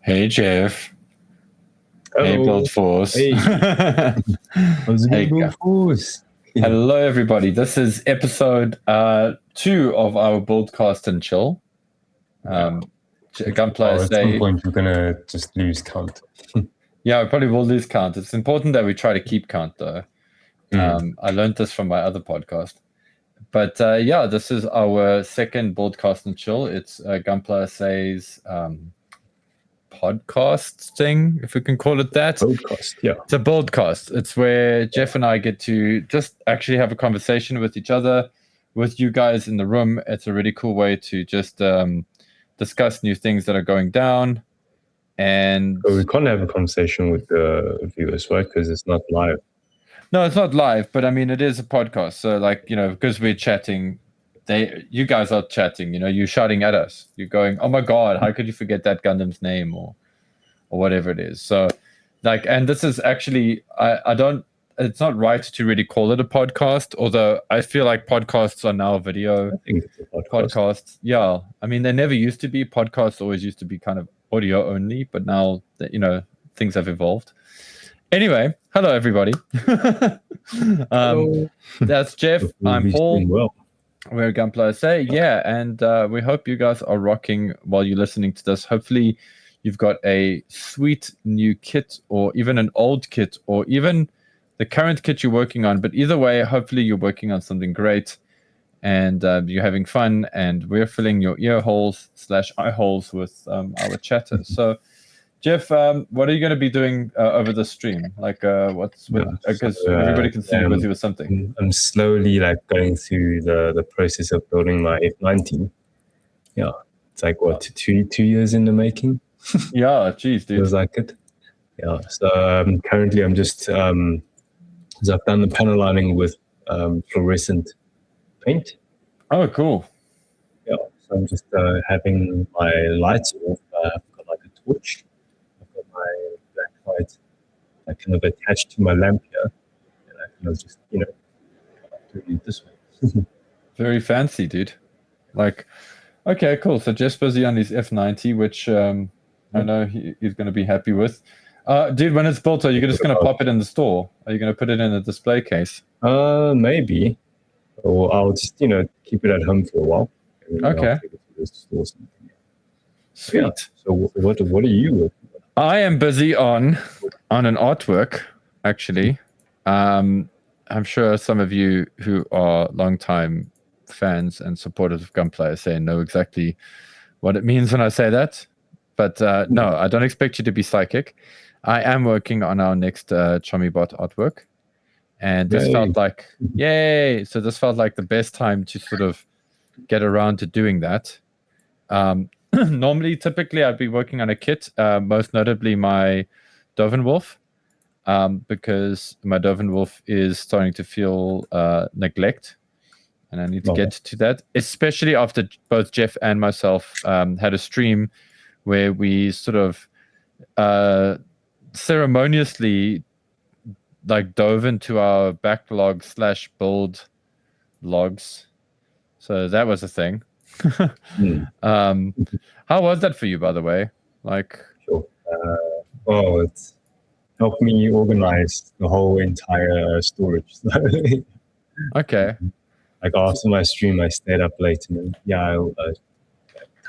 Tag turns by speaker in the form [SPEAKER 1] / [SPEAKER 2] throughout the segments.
[SPEAKER 1] Hey, Jeff. Hey,
[SPEAKER 2] Hello.
[SPEAKER 1] BuildForce.
[SPEAKER 2] Hey. How's it
[SPEAKER 1] Hey,
[SPEAKER 2] going, BuildForce?
[SPEAKER 1] hello, everybody. This is episode 2 of our BuildCast Chill. Gunpla
[SPEAKER 2] At some point, you're gonna just lose count.
[SPEAKER 1] Yeah, I probably will lose count. It's important that we try to keep count, though. I learned this from my other podcast. But yeah, this is our second BuildCast Chill. It's Gunpla Says podcast thing, if we can call it that.
[SPEAKER 2] Podcast, yeah.
[SPEAKER 1] It's a BuildCast. It's where Jeff and I get to just actually have a conversation with each other, with you guys in the room. It's a really cool way to just discuss new things that are going down. And
[SPEAKER 2] But we can't have a conversation with the viewers, right? Because it's not live.
[SPEAKER 1] No, it's not live, but I mean, it is a podcast. So, like, you know, because we're chatting, you guys are chatting. You know, you're shouting at us. You're going, "Oh my God, how could you forget that Gundam's name?" or whatever it is. So, like, and this is actually, I don't. It's not right to really call it a podcast, although I feel like podcasts are now video
[SPEAKER 2] I think it's a
[SPEAKER 1] podcasts. Yeah, I mean, they never used to be. Podcasts always used to be kind of audio only, but now you know things have evolved. Anyway, hello everybody.
[SPEAKER 2] Hello.
[SPEAKER 1] That's Jeff. I'm Paul.
[SPEAKER 2] Well.
[SPEAKER 1] We're Gunpla SA. Yeah, and we hope you guys are rocking while you're listening to this. Hopefully, you've got a sweet new kit, or even an old kit, or even the current kit you're working on. But either way, hopefully you're working on something great, and you're having fun. And we're filling your ear holes / eye holes with our chatter. So. Jeff, what are you going to be doing over the stream? Like, because everybody can see you're busy with something.
[SPEAKER 2] I'm slowly going through the process of building my F90. Yeah, it's like what two years in the making.
[SPEAKER 1] Yeah, geez, dude.
[SPEAKER 2] Feels like it. Yeah. So currently, I'm just so I've done the panel lining with fluorescent paint.
[SPEAKER 1] Oh, cool.
[SPEAKER 2] Yeah. So I'm just having my lights off. I've got like a torch. My black light kind of attached to my lamp here, and I kind of just do it this way.
[SPEAKER 1] Very fancy, dude. Like, okay, cool. So Jeff's busy on his F90, which I know he's going to be happy with. Dude, when it's built, are you just going to pop it in the store? Are you going to put it in a display case?
[SPEAKER 2] Maybe, or I'll just keep it at home for a while.
[SPEAKER 1] Okay. Sweet.
[SPEAKER 2] Yeah. So what are you working on?
[SPEAKER 1] I am busy on an artwork, actually. I'm sure some of you who are longtime fans and supporters of Gunpla SA know exactly what it means when I say that. But no, I don't expect you to be psychic. I am working on our next Chommybot artwork. And this felt like, yay! So this felt like the best time to sort of get around to doing that. Normally, typically, I'd be working on a kit, most notably my Dovenwolf, because my Dovenwolf is starting to feel neglect, and I need to get to that, especially after both Jeff and myself had a stream where we sort of ceremoniously dove into our backlog / build logs. So that was a thing. How was that for you, by the way?
[SPEAKER 2] Sure. It's helped me organize the whole entire storage.
[SPEAKER 1] Okay.
[SPEAKER 2] After my stream, I stayed up late and I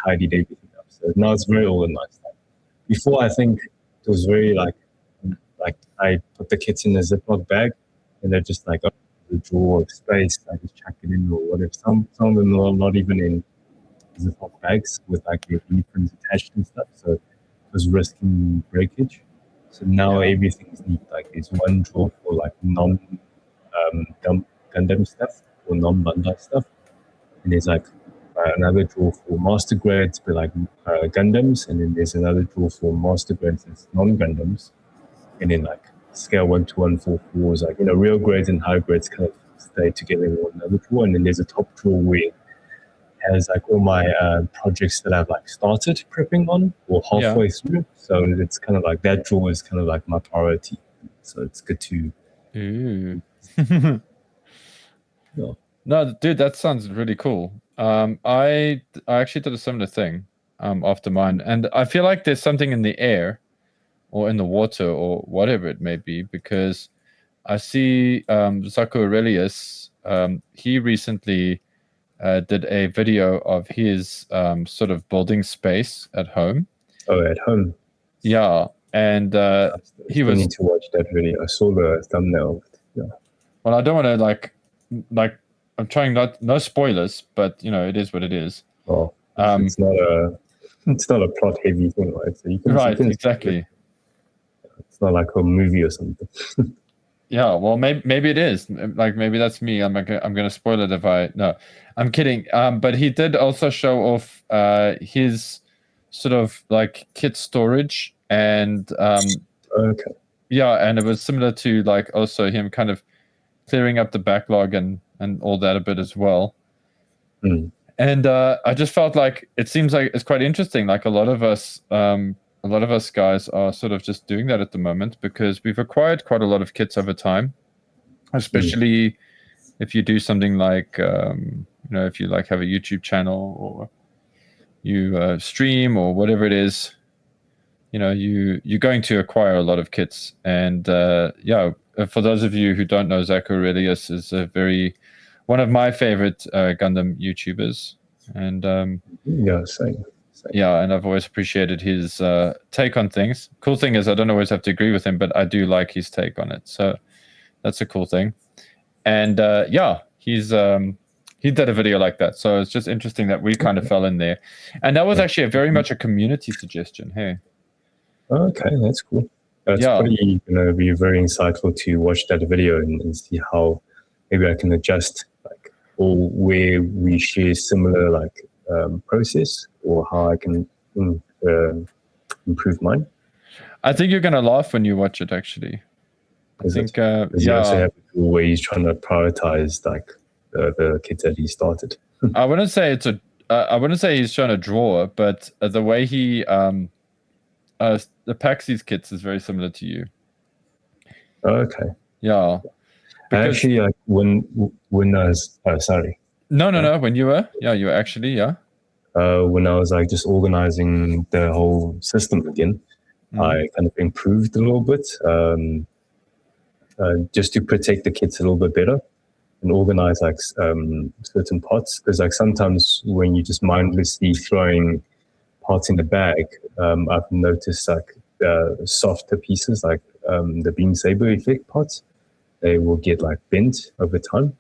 [SPEAKER 2] tidied everything up. So now it's very organized. Before, I think it was very like I put the kits in a Ziploc bag, and they're just the drawer of space. I just chuck it in or whatever. Some of them are not even in Ziploc bags with their blueprints attached and stuff. So it was risking breakage. So now everything's neat. There's one drawer for non Gundam stuff or non Bandai stuff, and there's another drawer for master grades for Gundams, and then there's another drawer for master grades that's non Gundams, and then scale 1 to 144 is real grades and high grades kind of stay together in one another drawer, and then there's a top drawer where it has all my projects that I've started prepping on or halfway through. So it's kind of that drawer is kind of my priority. So it's good to.
[SPEAKER 1] No, dude, that sounds really cool. I actually did a similar thing. after mine, and I feel like there's something in the air or in the water or whatever it may be, because I see Zacho Aurelius, he recently did a video of his sort of building space at home.
[SPEAKER 2] Oh, at home.
[SPEAKER 1] Yeah, and he was.
[SPEAKER 2] Need to watch that video. I saw the thumbnail. Yeah.
[SPEAKER 1] Well, I don't want to like. I'm trying no spoilers, but it is what it is.
[SPEAKER 2] Oh, it's not a plot heavy thing, right? So you can
[SPEAKER 1] exactly.
[SPEAKER 2] It's not like a movie or something.
[SPEAKER 1] Yeah, well, maybe it is. Like, maybe that's me. I'm gonna spoil it if I. No, I'm kidding. But he did also show off his sort of like kit storage, and
[SPEAKER 2] okay.
[SPEAKER 1] Yeah, and it was similar to like also him kind of clearing up the backlog and all that a bit as well.
[SPEAKER 2] Mm.
[SPEAKER 1] And I just felt like it seems like it's quite interesting. Like a lot of us guys are sort of just doing that at the moment, because we've acquired quite a lot of kits over time, especially if you do something like, if you like have a YouTube channel or you stream or whatever it is, you're going to acquire a lot of kits. And for those of you who don't know, Zacho Aurelius is one of my favorite Gundam YouTubers, and
[SPEAKER 2] same.
[SPEAKER 1] Yeah, and I've always appreciated his take on things. Cool thing is I don't always have to agree with him, but I do like his take on it. So that's a cool thing. And he did a video like that. So it's just interesting that we kind of fell in there. And that was actually very much a community suggestion. Hey.
[SPEAKER 2] Okay, that's cool. It's probably going to be very insightful to watch that video and see how maybe I can adjust, like, or where we share similar like process, or how I can improve mine.
[SPEAKER 1] I think you're gonna laugh when you watch it. Actually, I think
[SPEAKER 2] you also have a where he's trying to prioritize like the kits that he started.
[SPEAKER 1] I wouldn't say I wouldn't say he's trying to draw, but the way he packs these kits is very similar to you.
[SPEAKER 2] Okay.
[SPEAKER 1] Yeah.
[SPEAKER 2] Actually, like when I was sorry.
[SPEAKER 1] No. When you were actually
[SPEAKER 2] when I was like just organizing the whole system again, I kind of improved a little bit, just to protect the kits a little bit better and organize like certain parts. Because like sometimes when you just mindlessly throwing parts in the bag, I've noticed like softer pieces, like the beam saber effect parts, they will get like bent over time.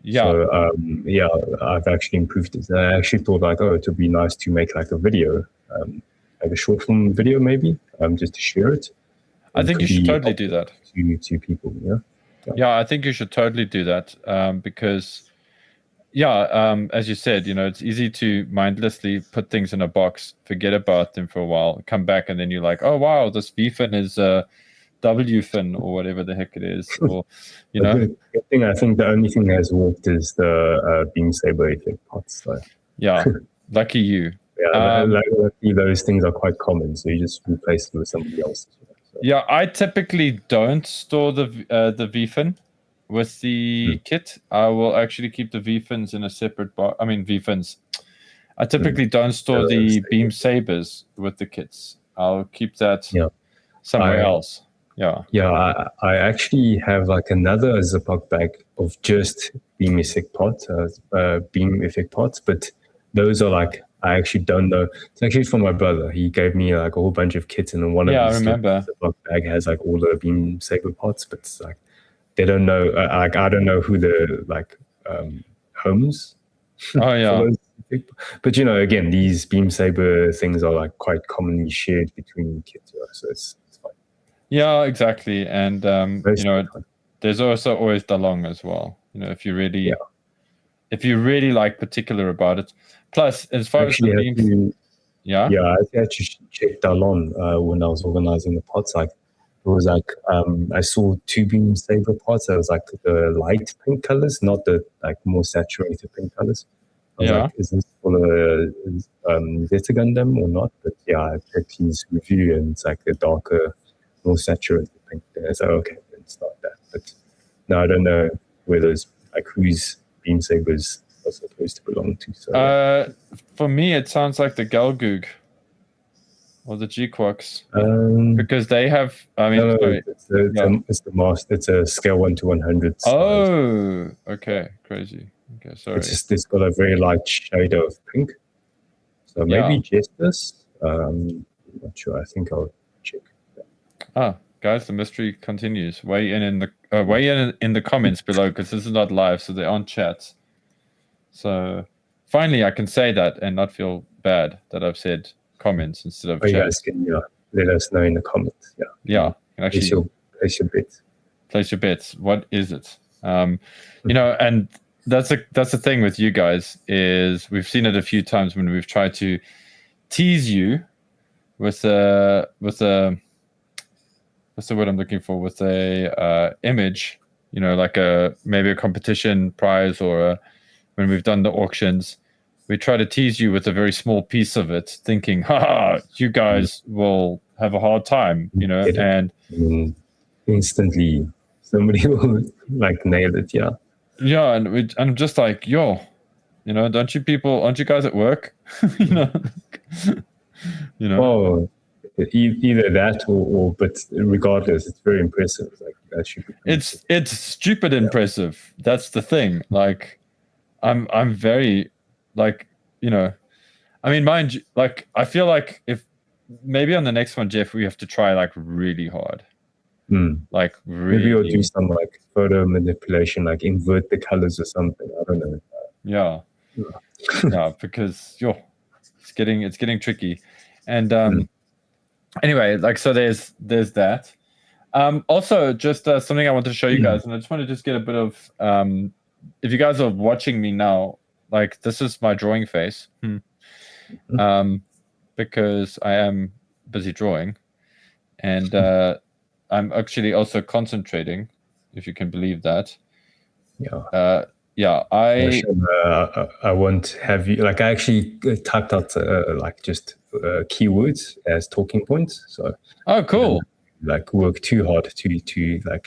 [SPEAKER 1] Yeah.
[SPEAKER 2] So I've actually improved it. I actually thought like, it would be nice to make like a video, like a short film video maybe, just to share it.
[SPEAKER 1] I think you should totally do that.
[SPEAKER 2] To people,
[SPEAKER 1] Yeah, I think you should totally do that, because, as you said, it's easy to mindlessly put things in a box, forget about them for a while, come back, and then you're like, oh wow, this V fin is W fin or whatever the heck it is, or
[SPEAKER 2] The thing, I think the only thing that has worked is the beam saber effect parts. So.
[SPEAKER 1] Yeah, lucky you.
[SPEAKER 2] Yeah, luckily those things are quite common, so you just replace them with somebody else. So.
[SPEAKER 1] Yeah, I typically don't store the V fin with the kit. I will actually keep the V fins in a separate box. I mean V fins. I typically don't store the beam sabers with the kits. I'll keep that somewhere else.
[SPEAKER 2] Yeah, I actually have like another Ziploc bag of just beam effect parts, but those are like, I actually don't know. It's actually from my brother. He gave me like a whole bunch of kits, and then one of his Ziploc bag has like all the beam saber parts, but it's like they don't know. Like I don't know who the like homes.
[SPEAKER 1] Oh yeah.
[SPEAKER 2] But again, these beam saber things are like quite commonly shared between kits, so it's fine.
[SPEAKER 1] Yeah, exactly. And there's also always Dalong as well. If you really like particular about it. Plus, as far as the beams,
[SPEAKER 2] I actually checked Dalong when I was organizing the pots. Like it was like I saw 2 beam saber pots. It was like the light pink colors, not the like more saturated pink colors. I was like, is this for the Zeta Gundam or not? But I checked his review, and it's like a darker, more saturated pink there. So okay, it's not that. But no, I don't know whether it's like whose beam sabers are supposed to belong to. So
[SPEAKER 1] for me, it sounds like the Galgoog or the G-Quarks?
[SPEAKER 2] Um,
[SPEAKER 1] Because they have. I mean,
[SPEAKER 2] no,
[SPEAKER 1] sorry.
[SPEAKER 2] it's the master. It's a scale 1 to 100 size.
[SPEAKER 1] Oh, okay, crazy. Okay, sorry.
[SPEAKER 2] It's got a very light shade of pink. So maybe Justice. I'm not sure. I think I'll check.
[SPEAKER 1] Guys, the mystery continues. Weigh in the comments below, because this is not live, so they aren't chats. So finally, I can say that and not feel bad that I've said comments instead of
[SPEAKER 2] you
[SPEAKER 1] chat.
[SPEAKER 2] guys can let us know in the comments.
[SPEAKER 1] Yeah, actually
[SPEAKER 2] place your bets.
[SPEAKER 1] Place your bets. What is it? And that's the thing with you guys is we've seen it a few times when we've tried to tease you with a what's the word I'm looking for, with a image, like maybe a competition prize, or when we've done the auctions, we try to tease you with a very small piece of it, thinking, you guys will have a hard time, and
[SPEAKER 2] instantly somebody will nail it.
[SPEAKER 1] Yeah, and I'm just like, aren't you guys at work?
[SPEAKER 2] Well, either that or but regardless, it's very impressive. That should be.
[SPEAKER 1] It's stupid impressive. That's the thing. I'm very, I mean, mind you, I feel like if maybe on the next one, Jeff, we have to try really hard. Really.
[SPEAKER 2] Maybe we'll do some photo manipulation, invert the colors or something. I don't know.
[SPEAKER 1] Yeah. Yeah, because it's getting tricky. And anyway, so there's that. Also, just something I want to show you guys, and I just want to just get a bit of if you guys are watching me now, this is my drawing face. Because I am busy drawing, and I'm actually also concentrating, if you can believe that.
[SPEAKER 2] I won't have you I actually typed out just keywords as talking points. So
[SPEAKER 1] cool.
[SPEAKER 2] Work too hard to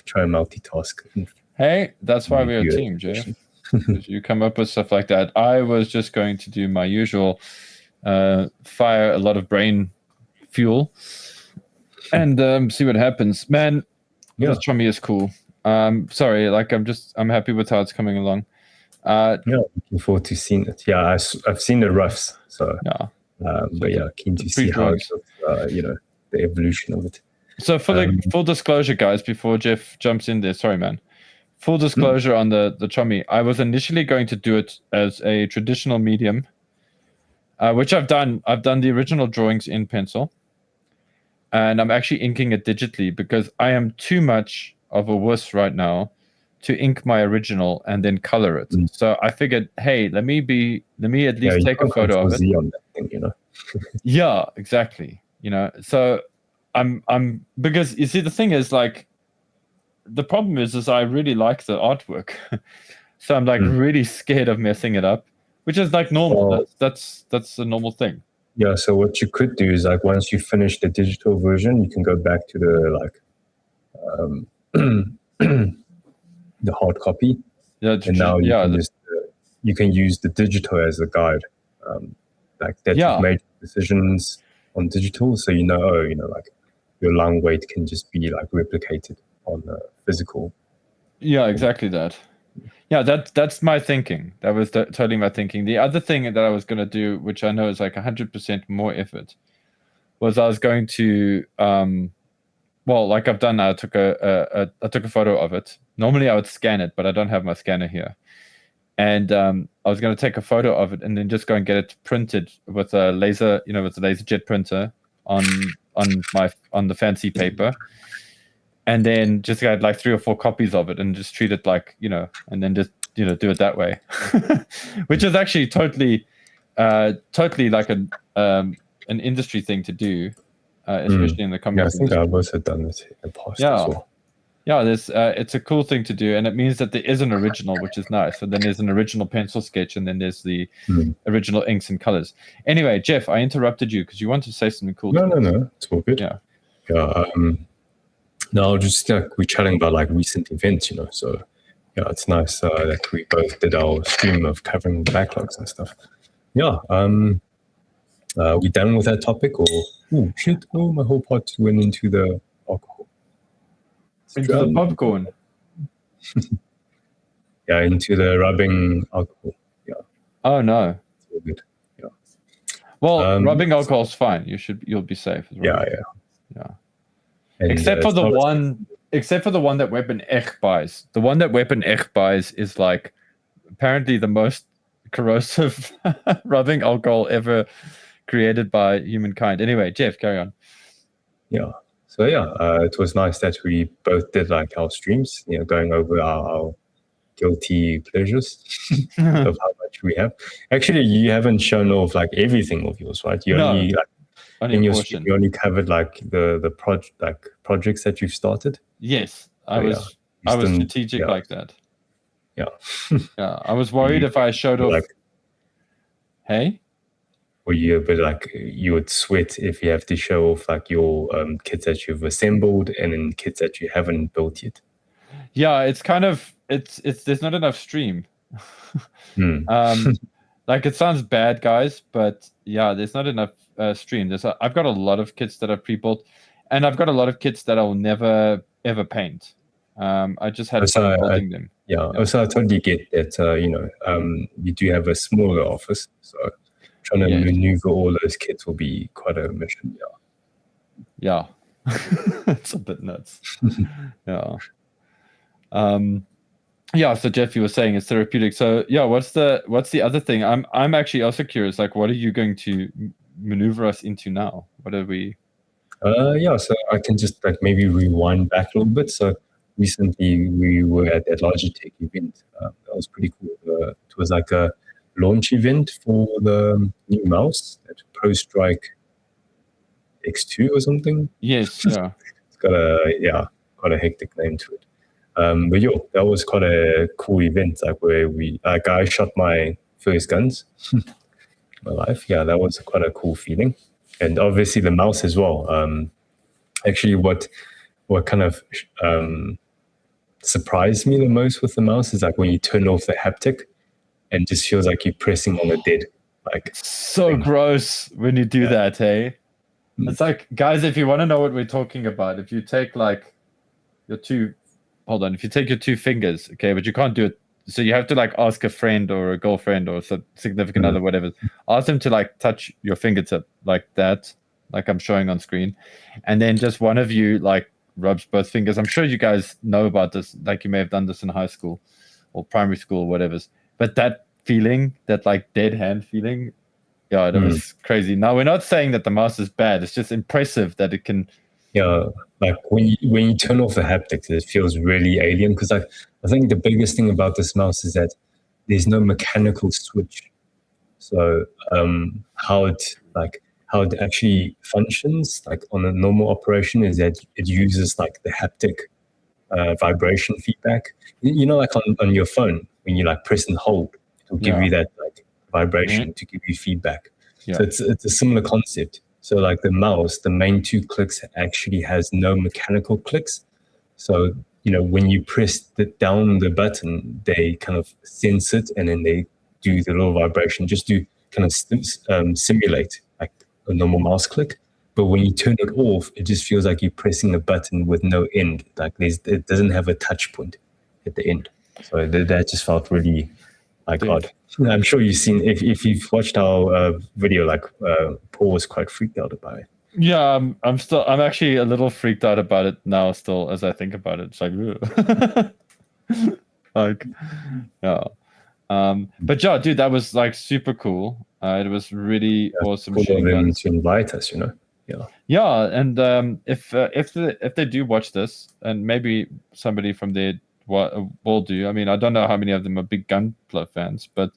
[SPEAKER 2] try and multitask.
[SPEAKER 1] Hey, that's why we're a team, Jeff. You come up with stuff like that. I was just going to do my usual fire a lot of brain fuel and see what happens. Man, this chummy is cool. Sorry, I'm happy with how it's coming along.
[SPEAKER 2] Looking forward to seeing it. I've seen the roughs, so keen to see how it looks, the evolution of it.
[SPEAKER 1] So for full disclosure, guys, before Jeff jumps in there, sorry, man. Full disclosure on the chummy. I was initially going to do it as a traditional medium, which I've done. I've done the original drawings in pencil, and I'm actually inking it digitally because I am too much of a wuss right now to ink my original and then color it. So I figured, hey, let me at least take a photo of it.
[SPEAKER 2] On that thing,
[SPEAKER 1] Yeah, exactly. So I'm because you see the thing is the problem is I really like the artwork. So I'm really scared of messing it up, which is normal. Well, that's a normal thing.
[SPEAKER 2] Yeah, so what you could do is once you finish the digital version, you can go back to the the hard copy.
[SPEAKER 1] Yeah,
[SPEAKER 2] and now you can use the digital as a guide. You've made decisions on digital, so your long weight can just be replicated on physical.
[SPEAKER 1] Yeah, exactly that. Yeah, that's my thinking. That was totally my thinking. The other thing that I was going to do, which I know is 100% more effort, was I was going to like I've done now. I took a photo of it. Normally I would scan it, but I don't have my scanner here. And I was going to take a photo of it and then just go and get it printed with a laser, with a laser jet printer on the fancy paper, and then just get 3 or 4 copies of it and just treat it and then just do it that way, which is actually totally an industry thing to do, especially in the comic.
[SPEAKER 2] Yeah, I think I've also done this in the past as well.
[SPEAKER 1] Yeah, it's a cool thing to do, and it means that there is an original, which is nice. So then there's an original pencil sketch, and then there's the original inks and colors. Anyway, Jeff, I interrupted you because you wanted to say something cool.
[SPEAKER 2] No, it's all good.
[SPEAKER 1] Yeah.
[SPEAKER 2] No, just we're chatting about recent events, So it's nice that we both did our stream of covering backlogs and stuff. Yeah. We done with that topic, or oh shit! Oh, my whole pot went into the alcohol.
[SPEAKER 1] Into the popcorn.
[SPEAKER 2] Yeah, into the rubbing alcohol. Yeah.
[SPEAKER 1] Oh no.
[SPEAKER 2] It's all good. Yeah.
[SPEAKER 1] Well, rubbing alcohol's fine. You'll be safe as well.
[SPEAKER 2] Yeah.
[SPEAKER 1] And, except for the one that Weapon Echt buys. The one that Weapon Echt buys is like apparently the most corrosive rubbing alcohol ever created by humankind. Anyway, Jeff, carry on.
[SPEAKER 2] Yeah. So it was nice that we both did like our streams, going over our guilty pleasures of how much we have. Actually, you haven't shown off like everything of yours, right? You only like in your stream, you only covered like the projects that you've started.
[SPEAKER 1] Yes, I was strategic like that.
[SPEAKER 2] Yeah.
[SPEAKER 1] Yeah, I was worried if I showed off.
[SPEAKER 2] Like,
[SPEAKER 1] hey.
[SPEAKER 2] Or you would sweat if you have to show off like your kits that you've assembled and then kits that you haven't built yet.
[SPEAKER 1] Yeah, it's kind of it's there's not enough stream. Like it sounds bad, guys, but yeah, there's not enough stream. I've got a lot of kits that I've pre-built, and I've got a lot of kits that I'll never ever paint. I just had fun building them.
[SPEAKER 2] Yeah. Also, I totally get that. You do have a smaller office, so trying to maneuver all those kits will be quite a mission.
[SPEAKER 1] Yeah. It's a bit nuts. Yeah. So Jeff, you were saying it's therapeutic. So yeah, what's the other thing? I'm actually also curious, like what are you going to maneuver us into now? What are we?
[SPEAKER 2] So I can just like maybe rewind back a little bit. So recently we were at that Logitech event. That was pretty cool. It was like a launch event for the new mouse, that Pro Strike X2 or something.
[SPEAKER 1] Yes, yeah.
[SPEAKER 2] It's got quite a hectic name to it. But that was quite a cool event, like where I shot my first guns in my life. Yeah, that was quite a cool feeling. And obviously the mouse as well. Actually what kind of surprised me the most with the mouse is like when you turn off the haptic and just feels like you're pressing on a dead
[SPEAKER 1] so gross when you do that, hey? It's like, guys, if you want to know what we're talking about, if you take like if you take your two fingers, okay, but you can't do it, so you have to like ask a friend or a girlfriend or some significant other, whatever, ask them to like touch your fingertip like that, like I'm showing on screen, and then just one of you like rubs both fingers. I'm sure you guys know about this, like you may have done this in high school or primary school or whatever, but that feeling, that like dead hand feeling, yeah, that was crazy. Now, we're not saying that the mouse is bad. It's just impressive that it can.
[SPEAKER 2] Yeah, like when you turn off the haptics, it feels really alien. Because I think the biggest thing about this mouse is that there's no mechanical switch. So how it actually functions, like on a normal operation, is that it uses like the haptic vibration feedback. Like on your phone, when you like press and hold, it'll give you that like vibration to give you feedback. Yeah. So it's a similar concept. So like the mouse, the main two clicks actually has no mechanical clicks. So, when you press down the button, they kind of sense it and then they do the little vibration just to kind of simulate like a normal mouse click. But when you turn it off, it just feels like you're pressing a button with no end. Like it doesn't have a touch point at the end. So that just felt really like odd. I'm sure you've seen, if you've watched our video, like Paul was quite freaked out about it.
[SPEAKER 1] Yeah, I'm actually a little freaked out about it now still as I think about it. It's like, like, yeah. But yeah, dude, that was like super cool. It was really awesome.
[SPEAKER 2] Cool of them to invite us,
[SPEAKER 1] Yeah, and if they do watch this, and maybe somebody from there will do. I mean, I don't know how many of them are big Gunpla fans, but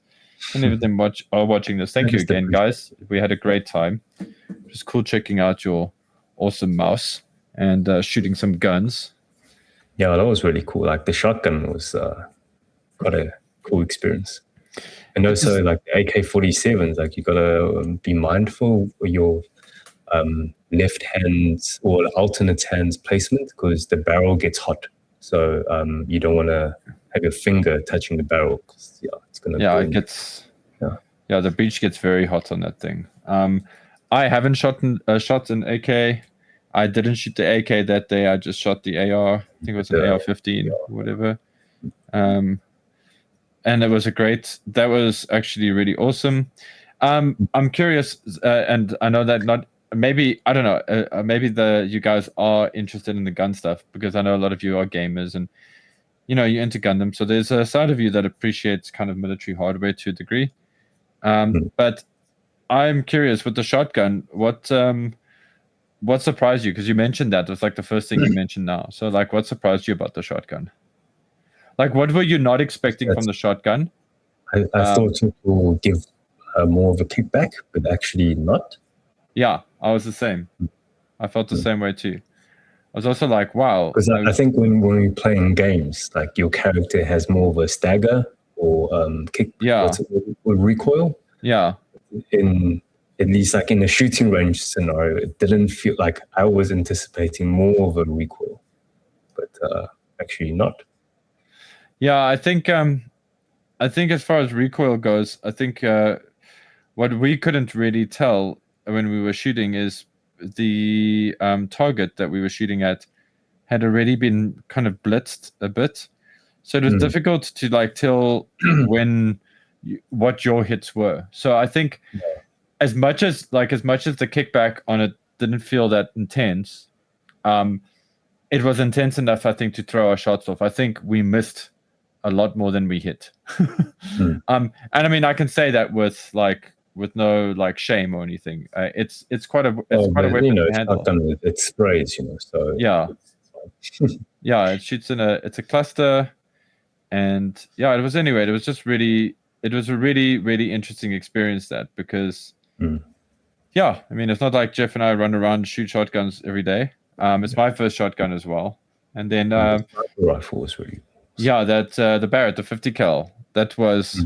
[SPEAKER 1] many of them are watching this. Thank you again, guys. We had a great time. It was cool checking out your awesome mouse and shooting some guns.
[SPEAKER 2] Yeah, that was really cool. Like the shotgun was quite a cool experience. And also like the AK-47s, like you gotta be mindful of your left hands or alternate hands placement, because the barrel gets hot. So you don't want to have your finger touching the barrel, because it's gonna burn.
[SPEAKER 1] It gets Yeah, the breach gets very hot on that thing. I haven't shot an AK. I didn't shoot the AK that day. I just shot the AR. I think it was an AR-15, whatever. And it was that was actually really awesome. I'm curious, and I know that maybe I don't know. Maybe you guys are interested in the gun stuff, because I know a lot of you are gamers and you're into Gundam. So there's a side of you that appreciates kind of military hardware to a degree. But I'm curious with the shotgun, what surprised you? Because you mentioned that was like the first thing you mentioned now. So like, what surprised you about the shotgun? Like, what were you not expecting from the shotgun?
[SPEAKER 2] I thought it will give more of a kickback, but actually not.
[SPEAKER 1] Yeah, I was the same. I felt the same way too. I was also like, wow.
[SPEAKER 2] Because I think when we're playing games, like your character has more of a stagger or kick, or recoil.
[SPEAKER 1] Yeah.
[SPEAKER 2] At least like in a shooting range scenario, it didn't feel like I was anticipating more of a recoil, but actually not.
[SPEAKER 1] Yeah, I think as far as recoil goes, I think what we couldn't really tell when we were shooting is the target that we were shooting at had already been kind of blitzed a bit, so it was difficult to like tell what your hits were. So I think as much as the kickback on it didn't feel that intense, it was intense enough, I think, to throw our shots off. I think we missed a lot more than we hit. And I mean, I can say that with no like shame or anything. It's quite a weapon to handle.
[SPEAKER 2] It sprays, so
[SPEAKER 1] yeah. Yeah, it shoots it's a cluster, and yeah, it was just really, it was a really, really interesting experience, that, because yeah, I mean, it's not like Jeff and I run around and shoot shotguns every day. It's my first shotgun as well. And then
[SPEAKER 2] the rifle was really awesome.
[SPEAKER 1] Yeah, that the Barrett, the 50 cal, that was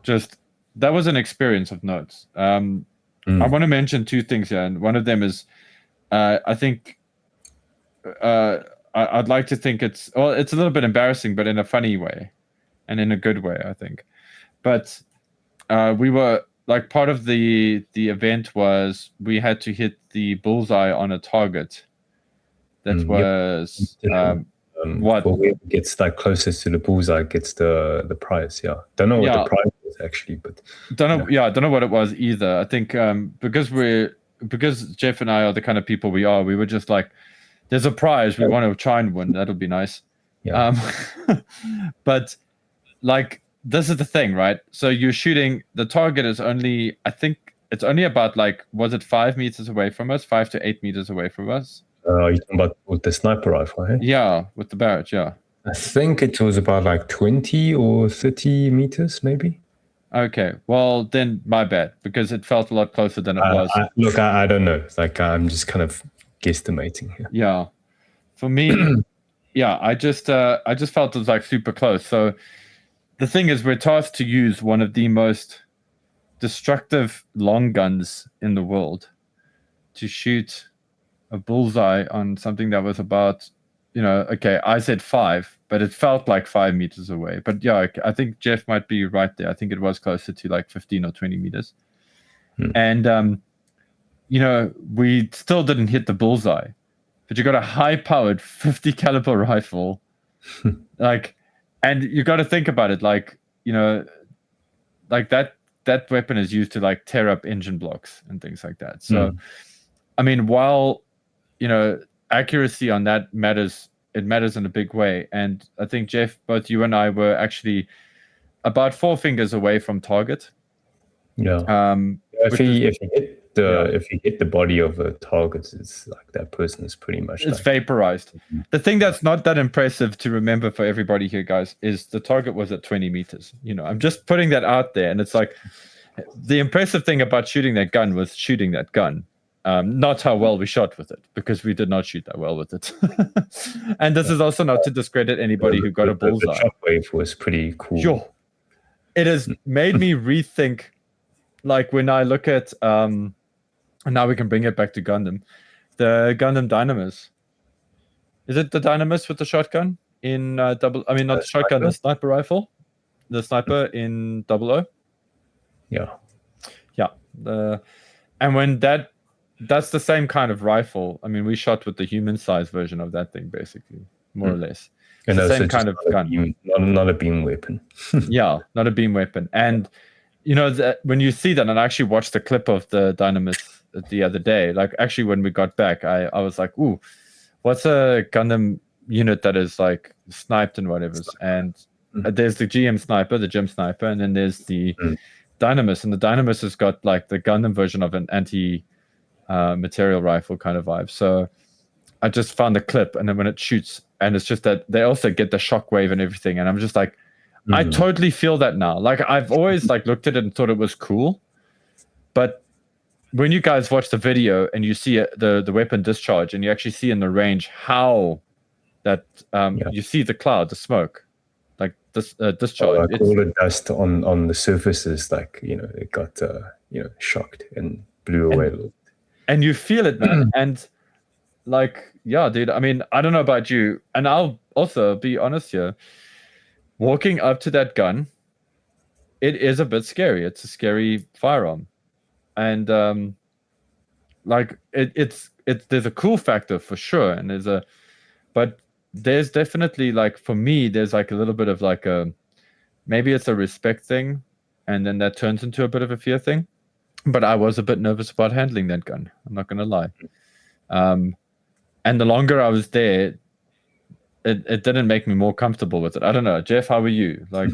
[SPEAKER 1] an experience of note. I want to mention two things here, and one of them is I think I'd like to think it's a little bit embarrassing, but in a funny way and in a good way, I think. But we were like, part of the event was we had to hit the bullseye on a target that was
[SPEAKER 2] whoever gets like closest to the bullseye gets the prize. Yeah, don't know what the prize was actually, but
[SPEAKER 1] don't know what it was either. I think because Jeff and I are the kind of people we are, we were just like, there's a prize, we want to try and win, that'll be nice. But like, this is the thing, right? So you're shooting, the target is only, I think it's only about like, was it 5 meters away from us, 5 to 8 meters away from us?
[SPEAKER 2] You're talking about with the sniper rifle, eh?
[SPEAKER 1] Yeah, with the Barrett, yeah.
[SPEAKER 2] I think it was about like 20 or 30 meters, maybe.
[SPEAKER 1] Okay, well then my bad, because it felt a lot closer than it was.
[SPEAKER 2] I don't know. It's like I'm just kind of guesstimating here.
[SPEAKER 1] Yeah, for me, yeah, I just felt it was like super close. So the thing is, we're tasked to use one of the most destructive long guns in the world to shoot a bullseye on something that was about, okay, I said 5, but it felt like 5 meters away. But yeah, I think Jeff might be right there. I think it was closer to like 15 or 20 meters. And, we still didn't hit the bullseye, but you got a high-powered 50 caliber rifle, like, and you got to think about it, like, like that weapon is used to like tear up engine blocks and things like that. So, I mean, while accuracy on that matters, it matters in a big way. And I think, Jeff, both you and I were actually about 4 fingers away from target.
[SPEAKER 2] Yeah. If you hit the body of a target, it's like that person is pretty much
[SPEAKER 1] vaporized. The thing that's not that impressive to remember for everybody here, guys, is the target was at 20 meters. I'm just putting that out there, and it's like, the impressive thing about shooting that gun was shooting that gun. Not how well we shot with it, because we did not shoot that well with it. And this is also not to discredit anybody who got a bullseye.
[SPEAKER 2] The shockwave was pretty cool.
[SPEAKER 1] Sure. It has made me rethink, like, when I look at, and now we can bring it back to Gundam, the Gundam Dynamis. Is it the Dynamis with the shotgun in not the shotgun, the sniper rifle? the sniper in 00?
[SPEAKER 2] Yeah.
[SPEAKER 1] And when that's the same kind of rifle. I mean, we shot with the human-sized version of that thing, basically, more or less. It's
[SPEAKER 2] And
[SPEAKER 1] the
[SPEAKER 2] also
[SPEAKER 1] same
[SPEAKER 2] just
[SPEAKER 1] kind of gun.
[SPEAKER 2] not a beam weapon.
[SPEAKER 1] Yeah, not a beam weapon. And when you see that, and I actually watched the clip of the Dynamis the other day, like actually when we got back, I was like, ooh, what's a Gundam unit that is like sniped and whatever? And there's the GM sniper, the GM sniper, and then there's the Dynamis, and the Dynamis has got like the Gundam version of an anti-material rifle kind of vibe. So I just found the clip, and then when it shoots, and it's just that they also get the shockwave and everything, and I'm just like, I totally feel that now. Like I've always like looked at it and thought it was cool, but when you guys watch the video and you see the weapon discharge, and you actually see in the range how that you see the cloud, the smoke, like this discharge.
[SPEAKER 2] Like all the dust on the surfaces, like it got shocked and blew away a little.
[SPEAKER 1] And you feel it, man. And like, yeah, dude. I mean, I don't know about you, and I'll also be honest here. Walking up to that gun, it is a bit scary. It's a scary firearm, and like it's there's a cool factor for sure, and but there's definitely like for me, there's like a little bit of like maybe it's a respect thing, and then that turns into a bit of a fear thing. But I was a bit nervous about handling that gun. I'm not gonna lie. And the longer I was there, it didn't make me more comfortable with it. I don't know, Jeff. How were you? Like,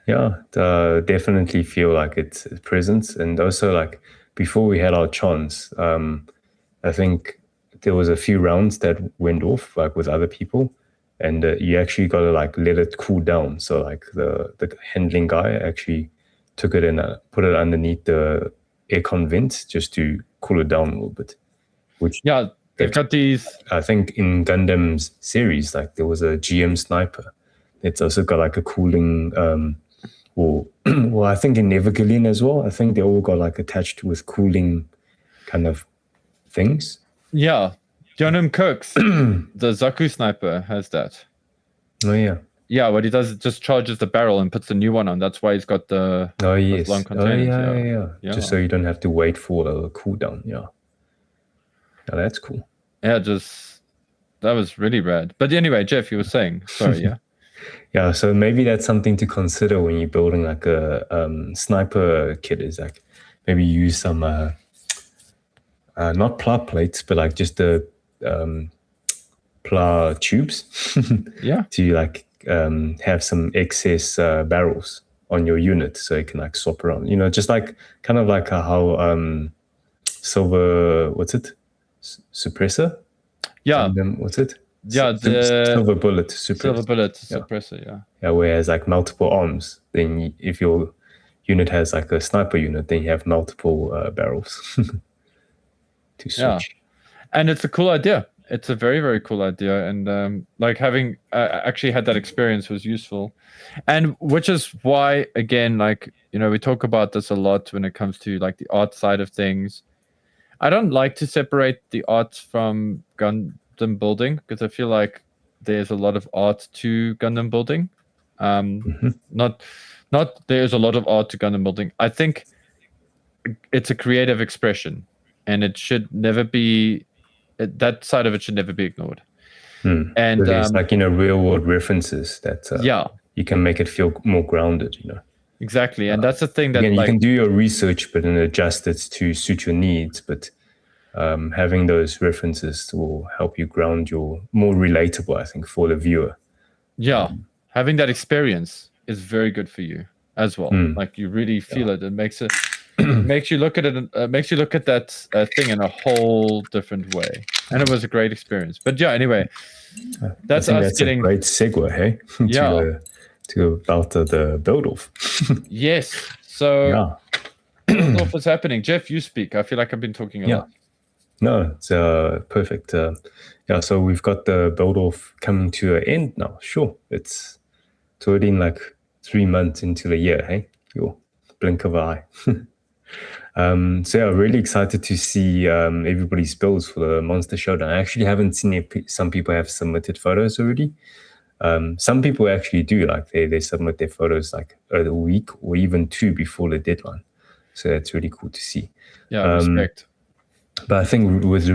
[SPEAKER 2] yeah, definitely feel like it's presence, and also like before we had our chance, I think there was a few rounds that went off like with other people, and you actually got to like let it cool down. So like the handling guy actually took it and put it underneath the aircon vent just to cool it down a little bit. Which
[SPEAKER 1] they've got these.
[SPEAKER 2] I think in Gundam's series, like there was a GM sniper. It's also got like a cooling. Well, I think in Evergreen as well. I think they all got like attached with cooling kind of things.
[SPEAKER 1] Yeah, Gundam Kirk's the Zaku sniper has that.
[SPEAKER 2] Oh yeah.
[SPEAKER 1] Yeah, what he does is just charges the barrel and puts the new one on. That's why he's got the long containers.
[SPEAKER 2] Yeah. Just so you don't have to wait for a cooldown. Yeah. Yeah, that's cool.
[SPEAKER 1] Yeah, that was really rad. But anyway, Jeff, you were saying, sorry, yeah.
[SPEAKER 2] Yeah, so maybe that's something to consider when you're building like a sniper kit. Is like maybe use some not pla plates, but like just the pla tubes.
[SPEAKER 1] Yeah.
[SPEAKER 2] To like have some excess barrels on your unit, so you can like swap around. Just like kind of like how silver, what's it? Suppressor.
[SPEAKER 1] Yeah.
[SPEAKER 2] What's it?
[SPEAKER 1] Yeah, the
[SPEAKER 2] silver bullet suppressor.
[SPEAKER 1] Silver bullet suppressor, yeah.
[SPEAKER 2] Yeah, whereas like multiple arms, then if your unit has like a sniper unit, then you have multiple barrels to switch.
[SPEAKER 1] Yeah, and it's a cool idea. It's a very, very cool idea, and like having actually had that experience was useful, and which is why, again, like we talk about this a lot when it comes to like the art side of things. I don't like to separate the art from Gundam building because I feel like there's a lot of art to Gundam building. Not there's a lot of art to Gundam building. I think it's a creative expression, and it should never be that side of it should never be ignored. And
[SPEAKER 2] there's like real world references that you can make it feel more grounded.
[SPEAKER 1] Exactly, and that's the thing that
[SPEAKER 2] again, you can do your research, but then adjust it to suit your needs. But having those references will help you ground your more relatable, I think, for the viewer.
[SPEAKER 1] Yeah, having that experience is very good for you as well. Like you really feel it. It makes it makes you look at it. Makes you look at that thing in a whole different way. And it was a great experience. But yeah, anyway, that's
[SPEAKER 2] a great segue, hey? To about the build-off.
[SPEAKER 1] Yes. So build-off is happening. Jeff, you speak. I feel like I've been talking a lot.
[SPEAKER 2] No, it's perfect. So we've got the build-off coming to an end now. Sure. It's already in like 3 months into the year, hey? Your blink of an eye. So really excited to see everybody's builds for the Monster Showdown. I actually haven't seen it. Some people have submitted photos already. Some people actually do, like they submit their photos like a week or even 2 before the deadline. So that's really cool to see.
[SPEAKER 1] Yeah, respect.
[SPEAKER 2] But I think with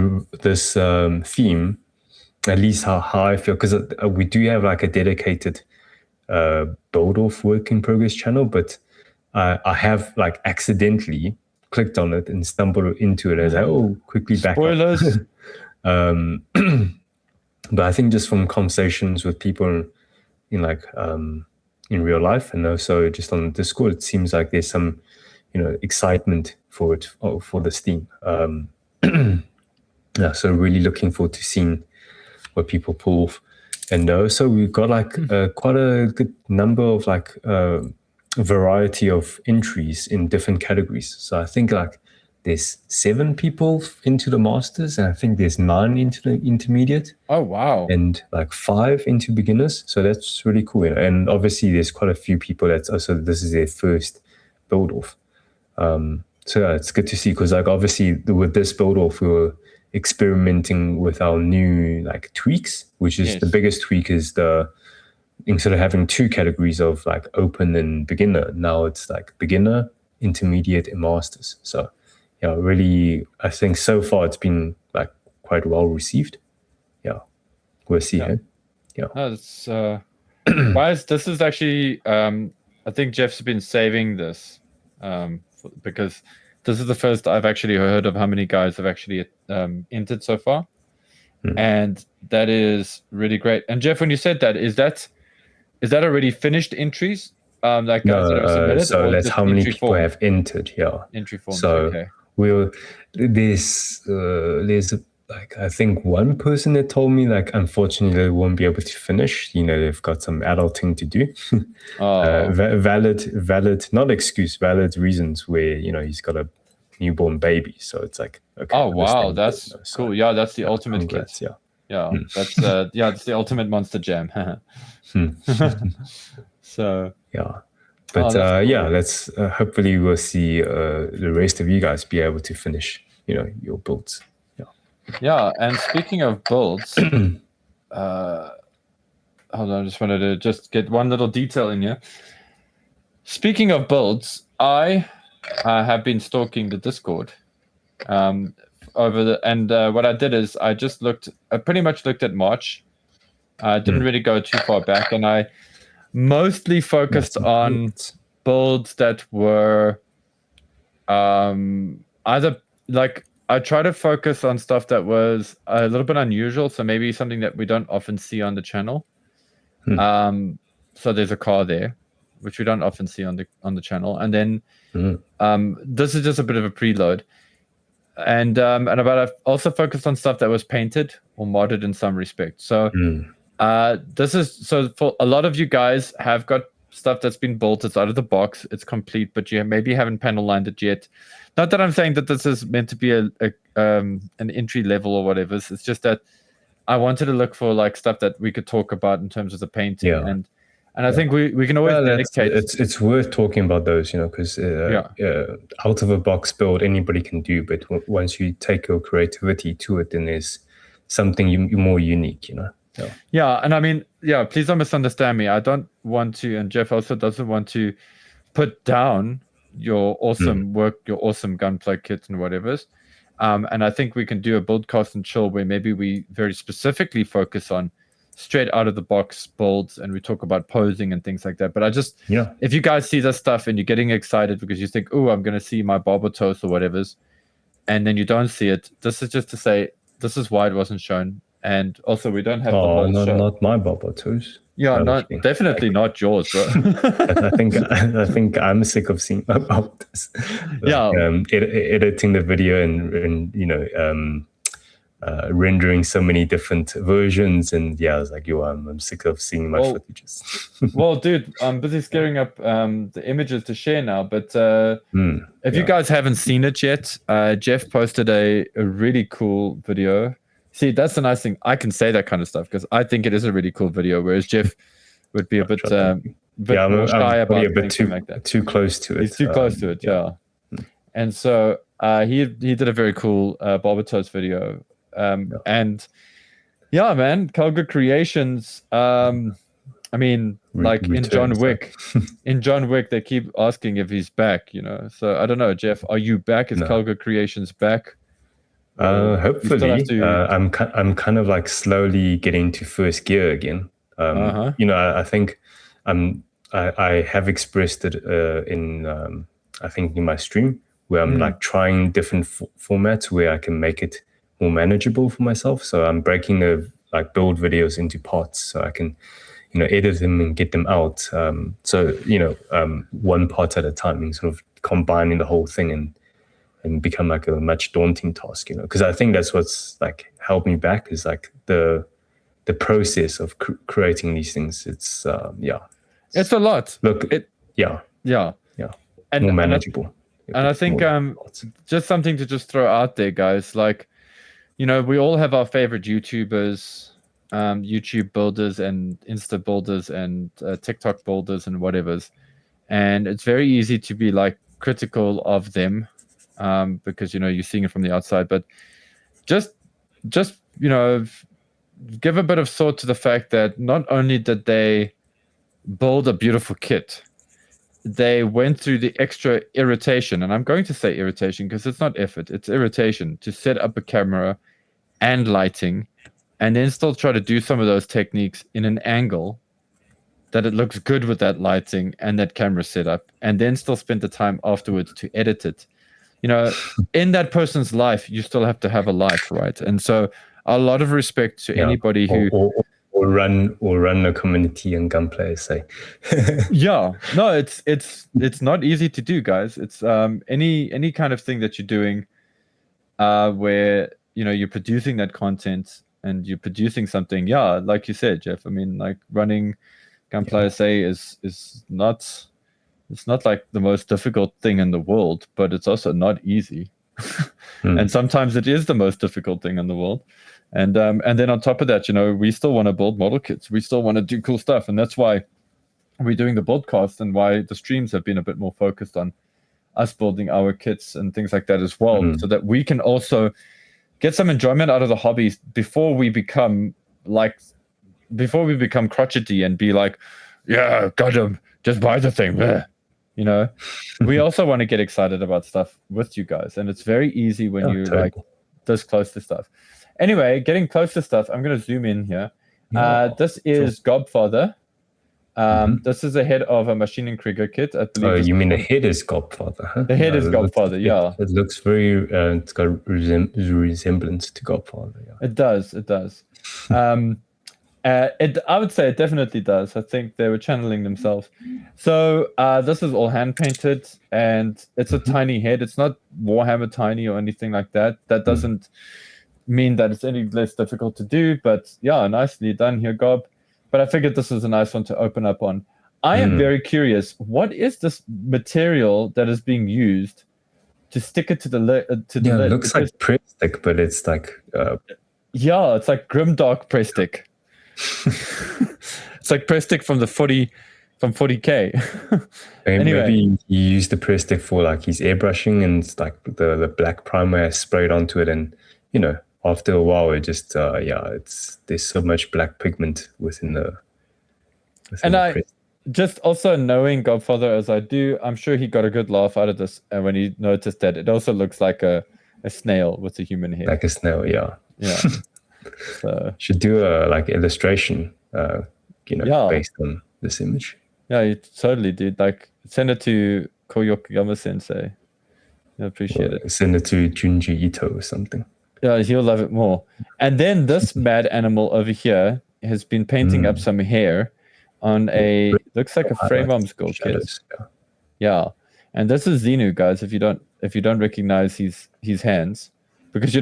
[SPEAKER 2] this theme, at least how I feel, because we do have like a dedicated BuildOff work in progress channel, but I have like accidentally clicked on it and stumbled into it as quickly back
[SPEAKER 1] Spoilers.
[SPEAKER 2] up. But I think just from conversations with people in like in real life and also just on Discord, it seems like there's some excitement for it, for this theme. Yeah, so really looking forward to seeing what people pull off. And so we've got like quite a good number of like variety of entries in different categories. So I think like there's 7 people into the masters, and I think there's 9 into the intermediate.
[SPEAKER 1] Oh wow!
[SPEAKER 2] And like 5 into beginners. So that's really cool. And obviously there's quite a few people that's also this is their first build off. So yeah, it's good to see, because like obviously with this build off we were experimenting with our new like tweaks, which is the biggest tweak is instead of having 2 categories of like open and beginner, now it's like beginner, intermediate, and masters. So yeah, really I think so far it's been like quite well received. Yeah, we'll see.
[SPEAKER 1] Yeah,
[SPEAKER 2] yeah.
[SPEAKER 1] No, that's guys, this is actually I think Jeff's been saving this because this is the first I've actually heard of how many guys have actually entered so far. And that is really great. And Jeff, when you said that, is that already finished entries? Like guys that have submitted?
[SPEAKER 2] So that's how many people
[SPEAKER 1] form?
[SPEAKER 2] have entered. Yeah.
[SPEAKER 1] Entry forms.
[SPEAKER 2] So
[SPEAKER 1] okay.
[SPEAKER 2] There's like I think one person that told me like unfortunately they won't be able to finish. They've got some adulting to do. Valid, not excuse, valid reasons where he's got a newborn baby. So it's like okay.
[SPEAKER 1] Oh wow, that's cool. Yeah, that's the ultimate
[SPEAKER 2] congrats,
[SPEAKER 1] kid. Yeah, that's it's the ultimate monster jam. So
[SPEAKER 2] yeah. But cool. Let's hopefully we'll see the rest of you guys be able to finish your builds.
[SPEAKER 1] Yeah, and speaking of builds, hold on, I just wanted to get one little detail in here. Speaking of builds, I have been stalking the Discord what I did is I pretty much looked at March. I didn't really go too far back, and I mostly focused on builds that were either like I try to focus on stuff that was a little bit unusual, so maybe something that we don't often see on the channel. So there's a car there, which we don't often see on the channel, and then this is just a bit of a preload, and I've also focused on stuff that was painted or modded in some respect. So this is so for a lot of you guys have got stuff that's been built. It's out of the box. It's complete, but you maybe haven't panel lined it yet. Not that I'm saying that this is meant to be an entry level or whatever. It's just that I wanted to look for like stuff that we could talk about in terms of the painting. And I think we can always dedicate.
[SPEAKER 2] It's worth talking about those, because out of a box build anybody can do, but once you take your creativity to it, then there's something more unique,
[SPEAKER 1] Yeah, and I mean, please don't misunderstand me. I don't want to, and Jeff also doesn't want to put down your awesome work, your awesome Gunpla kit and whatever's. And I think we can do a BuildCast and Chill where maybe we very specifically focus on straight out of the box builds and we talk about posing and things like that. But I just, if you guys see this stuff and you're getting excited because you think, oh, I'm going to see my barber toast or whatever's, and then you don't see it, this is just to say, this is why it wasn't shown. And also, we don't have the whole show.
[SPEAKER 2] Not my barber toes.
[SPEAKER 1] Yeah, definitely not yours, bro.
[SPEAKER 2] I think I'm sick of seeing my barbers. Editing the video and rendering so many different versions, and I was like, I'm sick of seeing my footages.
[SPEAKER 1] Well, dude, I'm busy scaring up the images to share now. But if you guys haven't seen it yet, Jeff posted a really cool video. See, that's the nice thing. I can say that kind of stuff because I think it is a really cool video, whereas Jeff would be a bit more shy about
[SPEAKER 2] a bit too close to it.
[SPEAKER 1] He's too close to it, And so he did a very cool barber toast video. And man, Calgary Creations, I mean, like in John Wick, they keep asking if he's back, So I don't know, Jeff, are you back? Is Calgo Creations back?
[SPEAKER 2] Hopefully. I'm kind of like slowly getting to first gear again. I think I have expressed it in I think in my stream where I'm like trying different formats where I can make it more manageable for myself. So I'm breaking the like build videos into parts so I can edit them and get them out. One part at a time and sort of combining the whole thing and become like a much daunting task, because I think that's what's like held me back is like the process of creating these things. It's
[SPEAKER 1] it's a lot.
[SPEAKER 2] Look,
[SPEAKER 1] yeah,
[SPEAKER 2] and more manageable.
[SPEAKER 1] And I think just something to just throw out there, guys. Like, we all have our favorite YouTubers, YouTube builders and Insta builders and TikTok builders and whatever's, and it's very easy to be like critical of them because you're seeing it from the outside. But just give a bit of thought to the fact that not only did they build a beautiful kit, they went through the extra irritation, and I'm going to say irritation because it's not effort, it's irritation, to set up a camera and lighting and then still try to do some of those techniques in an angle that it looks good with that lighting and that camera setup, and then still spend the time afterwards to edit it. In that person's life, you still have to have a life, right? And so a lot of respect to anybody who...
[SPEAKER 2] Or run a community in Gunpla, say.
[SPEAKER 1] No, it's not easy to do, guys. It's any kind of thing that you're doing where you're producing that content and you're producing something. Yeah, like you said, Jeff. I mean, like running Gunpla is not. It's not like the most difficult thing in the world, but it's also not easy. And sometimes it is the most difficult thing in the world. And then on top of that, we still want to build model kits. We still want to do cool stuff. And that's why we're doing the BuildCast and why the streams have been a bit more focused on us building our kits and things like that as well, so that we can also get some enjoyment out of the hobbies before we become crotchety and be like, yeah, got him, just buy the thing. We also want to get excited about stuff with you guys. And it's very easy when you're like this close to stuff. Anyway, getting close to stuff, I'm going to zoom in here. This is Godfather. This is the head of a Maschinen Krieger kit. I believe.
[SPEAKER 2] Oh, you mean the head is Godfather? Huh?
[SPEAKER 1] The head is Godfather.
[SPEAKER 2] It looks very. It's got resemblance to Godfather. Yeah.
[SPEAKER 1] It does. I would say it definitely does. I think they were channeling themselves. So this is all hand painted, and it's a tiny head. It's not Warhammer tiny or anything like that. That doesn't mean that it's any less difficult to do, but yeah, nicely done here, Gob. But I figured this is a nice one to open up on. I am very curious. What is this material that is being used to stick it to the lid?
[SPEAKER 2] It looks like press stick, but it's like
[SPEAKER 1] it's like grimdark press stick. It's like press stick from 40K.
[SPEAKER 2] Maybe he used the press stick for like his airbrushing, and it's like the black primer sprayed onto it, and after a while, it just there's so much black pigment within the.
[SPEAKER 1] Just also knowing Godfather as I do, I'm sure he got a good laugh out of this when he noticed that it also looks like a snail with a human head.
[SPEAKER 2] Like a snail, yeah.
[SPEAKER 1] So
[SPEAKER 2] should do a like illustration, based on this image.
[SPEAKER 1] Yeah, you totally did. Like send it to Koyokuyama Sensei. I appreciate it.
[SPEAKER 2] Send it to Junji Ito or something.
[SPEAKER 1] Yeah, he'll love it more. And then this mad animal over here has been painting up some hair on looks like a frame arms gold kit. Yeah. And this is Xenu, guys, if you don't recognize his hands. Because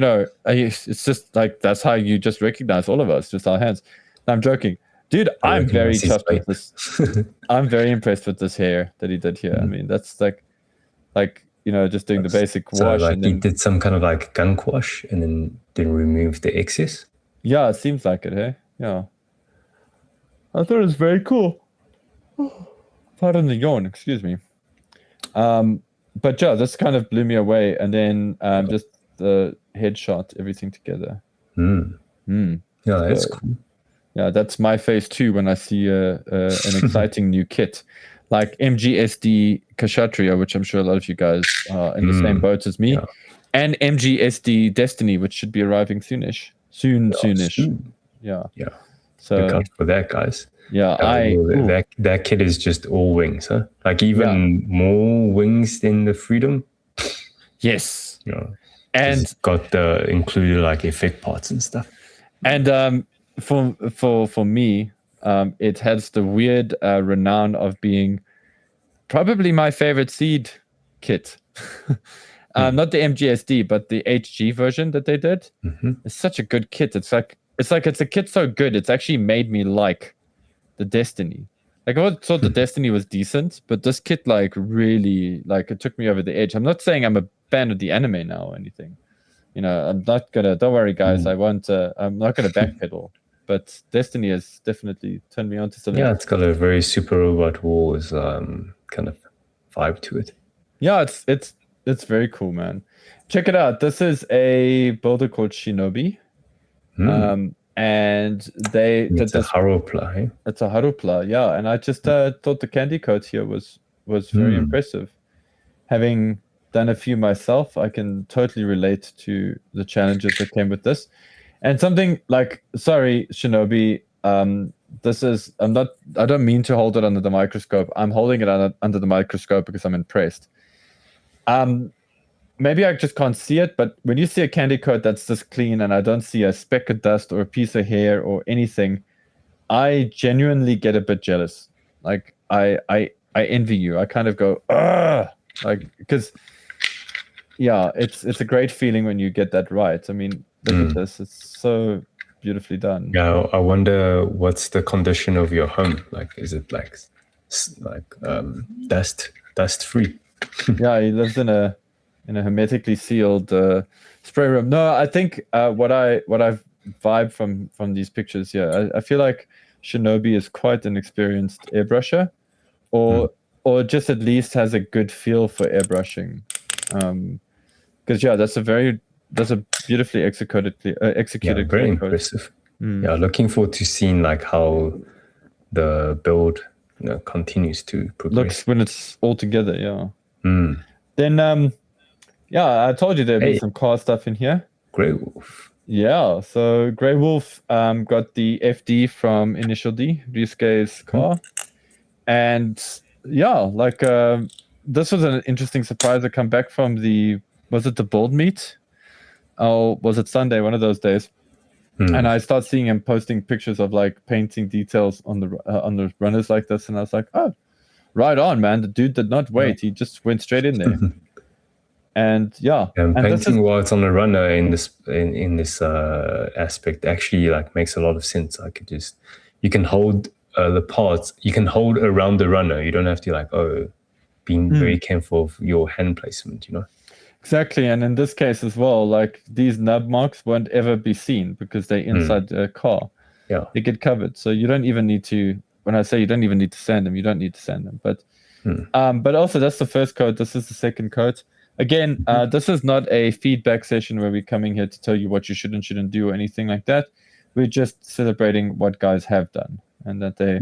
[SPEAKER 1] it's just like that's how you just recognize all of us, just our hands. No, I'm joking. Dude, I'm very chuffed with this. I'm very impressed with this hair that he did here. I mean, that's like just doing the basic wash.
[SPEAKER 2] Like
[SPEAKER 1] and then,
[SPEAKER 2] he did some kind of like gunk wash and then remove the excess.
[SPEAKER 1] Yeah, it seems like it, hey? Yeah. I thought it was very cool. Pardon the yawn, excuse me. But yeah, this kind of blew me away. And then just the headshot, everything together.
[SPEAKER 2] Yeah, that's cool.
[SPEAKER 1] Yeah, that's my face too when I see an exciting new kit, like MGSD Kshatriya, which I'm sure a lot of you guys are in the same boat as me, and MGSD Destiny, which should be arriving soonish. Soonish. Yeah.
[SPEAKER 2] Yeah.
[SPEAKER 1] So
[SPEAKER 2] look out for that, guys.
[SPEAKER 1] yeah,
[SPEAKER 2] that kit is just all wings, huh? Like even more wings than the Freedom.
[SPEAKER 1] Yes.
[SPEAKER 2] Yeah.
[SPEAKER 1] And
[SPEAKER 2] it's got the included like effect parts and stuff.
[SPEAKER 1] And for me, it has the weird renown of being probably my favorite seed kit. Not the MGSD, but the HG version that they did. It's such a good kit. It's a kit so good. It's actually made me like the Destiny. Like I thought the Destiny was decent, but this kit like really like it took me over the edge. I'm not saying I'm a fan of the anime now or anything. I'm not gonna. Don't worry, guys. I'm not gonna backpedal. But Destiny has definitely turned me on to something.
[SPEAKER 2] Yeah, it's got a very Super Robot Wars kind of vibe to it.
[SPEAKER 1] Yeah, it's very cool, man. Check it out. This is a builder called Shinobi, and
[SPEAKER 2] it's a Harupla. Eh?
[SPEAKER 1] It's a Harupla, yeah. And I just thought the candy coat here was very impressive. Having done a few myself, I can totally relate to the challenges that came with this. And something like, sorry, Shinobi, I don't mean to hold it under the microscope. I'm holding it under the microscope because I'm impressed. Maybe I just can't see it, but when you see a candy coat that's this clean and I don't see a speck of dust or a piece of hair or anything, I genuinely get a bit jealous. Like I envy you. I kind of go, ugh, like, because yeah, it's a great feeling when you get that right. I mean, look at this. It's so beautifully done.
[SPEAKER 2] Yeah, I wonder what's the condition of your home. Like, is it like dust free?
[SPEAKER 1] Yeah, he lives in a hermetically sealed spray room. No, I think what I've vibe from these pictures here, I feel like Shinobi is quite an experienced airbrusher, or just at least has a good feel for airbrushing. Because that's a beautifully executed
[SPEAKER 2] very impressive. Yeah, looking forward to seeing like how the build continues to progress.
[SPEAKER 1] Looks when it's all together. Yeah. Then I told you there'd be some car stuff in here.
[SPEAKER 2] Grey Wolf.
[SPEAKER 1] Yeah, so Grey Wolf got the FD from Initial D, Ryusuke's car, and this was an interesting surprise to come back from was it the Build Meet? Oh, was it Sunday? One of those days. And I start seeing him posting pictures of like painting details on the runners like this, and I was like, oh, right on, man. The dude did not wait; he just went straight in there. And
[SPEAKER 2] painting while it's on the runner in this aspect actually like makes a lot of sense. Like you can hold the parts, you can hold around the runner. You don't have to being very careful of your hand placement.
[SPEAKER 1] Exactly, and in this case as well, like these nub marks won't ever be seen because they're inside the car.
[SPEAKER 2] Yeah,
[SPEAKER 1] they get covered, so you don't even need to. When I say you don't even need to sand them, you don't need to sand them. But also that's the first coat. This is the second coat. Again, this is not a feedback session where we're coming here to tell you what you should and shouldn't do or anything like that. We're just celebrating what guys have done and that they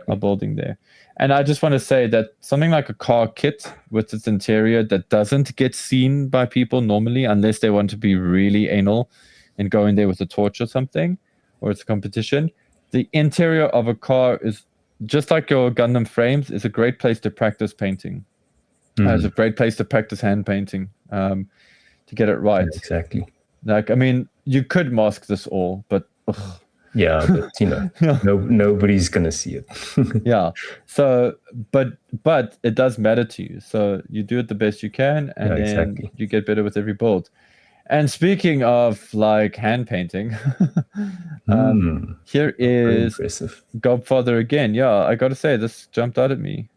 [SPEAKER 1] are building there. And I just want to say that something like a car kit with its interior that doesn't get seen by people normally, unless they want to be really anal and go in there with a torch or something, or it's a competition. The interior of a car is just like your Gundam frames, is a great place to practice painting. It's a great place to practice hand painting to get it right.
[SPEAKER 2] Yeah, exactly.
[SPEAKER 1] Like, I mean, you could mask this all, but
[SPEAKER 2] yeah, but nobody's gonna see it.
[SPEAKER 1] Yeah. So, but it does matter to you. So you do it the best you can, and then you get better with every build. And speaking of like hand painting, here is Godfather again. Yeah, I got to say this jumped out at me.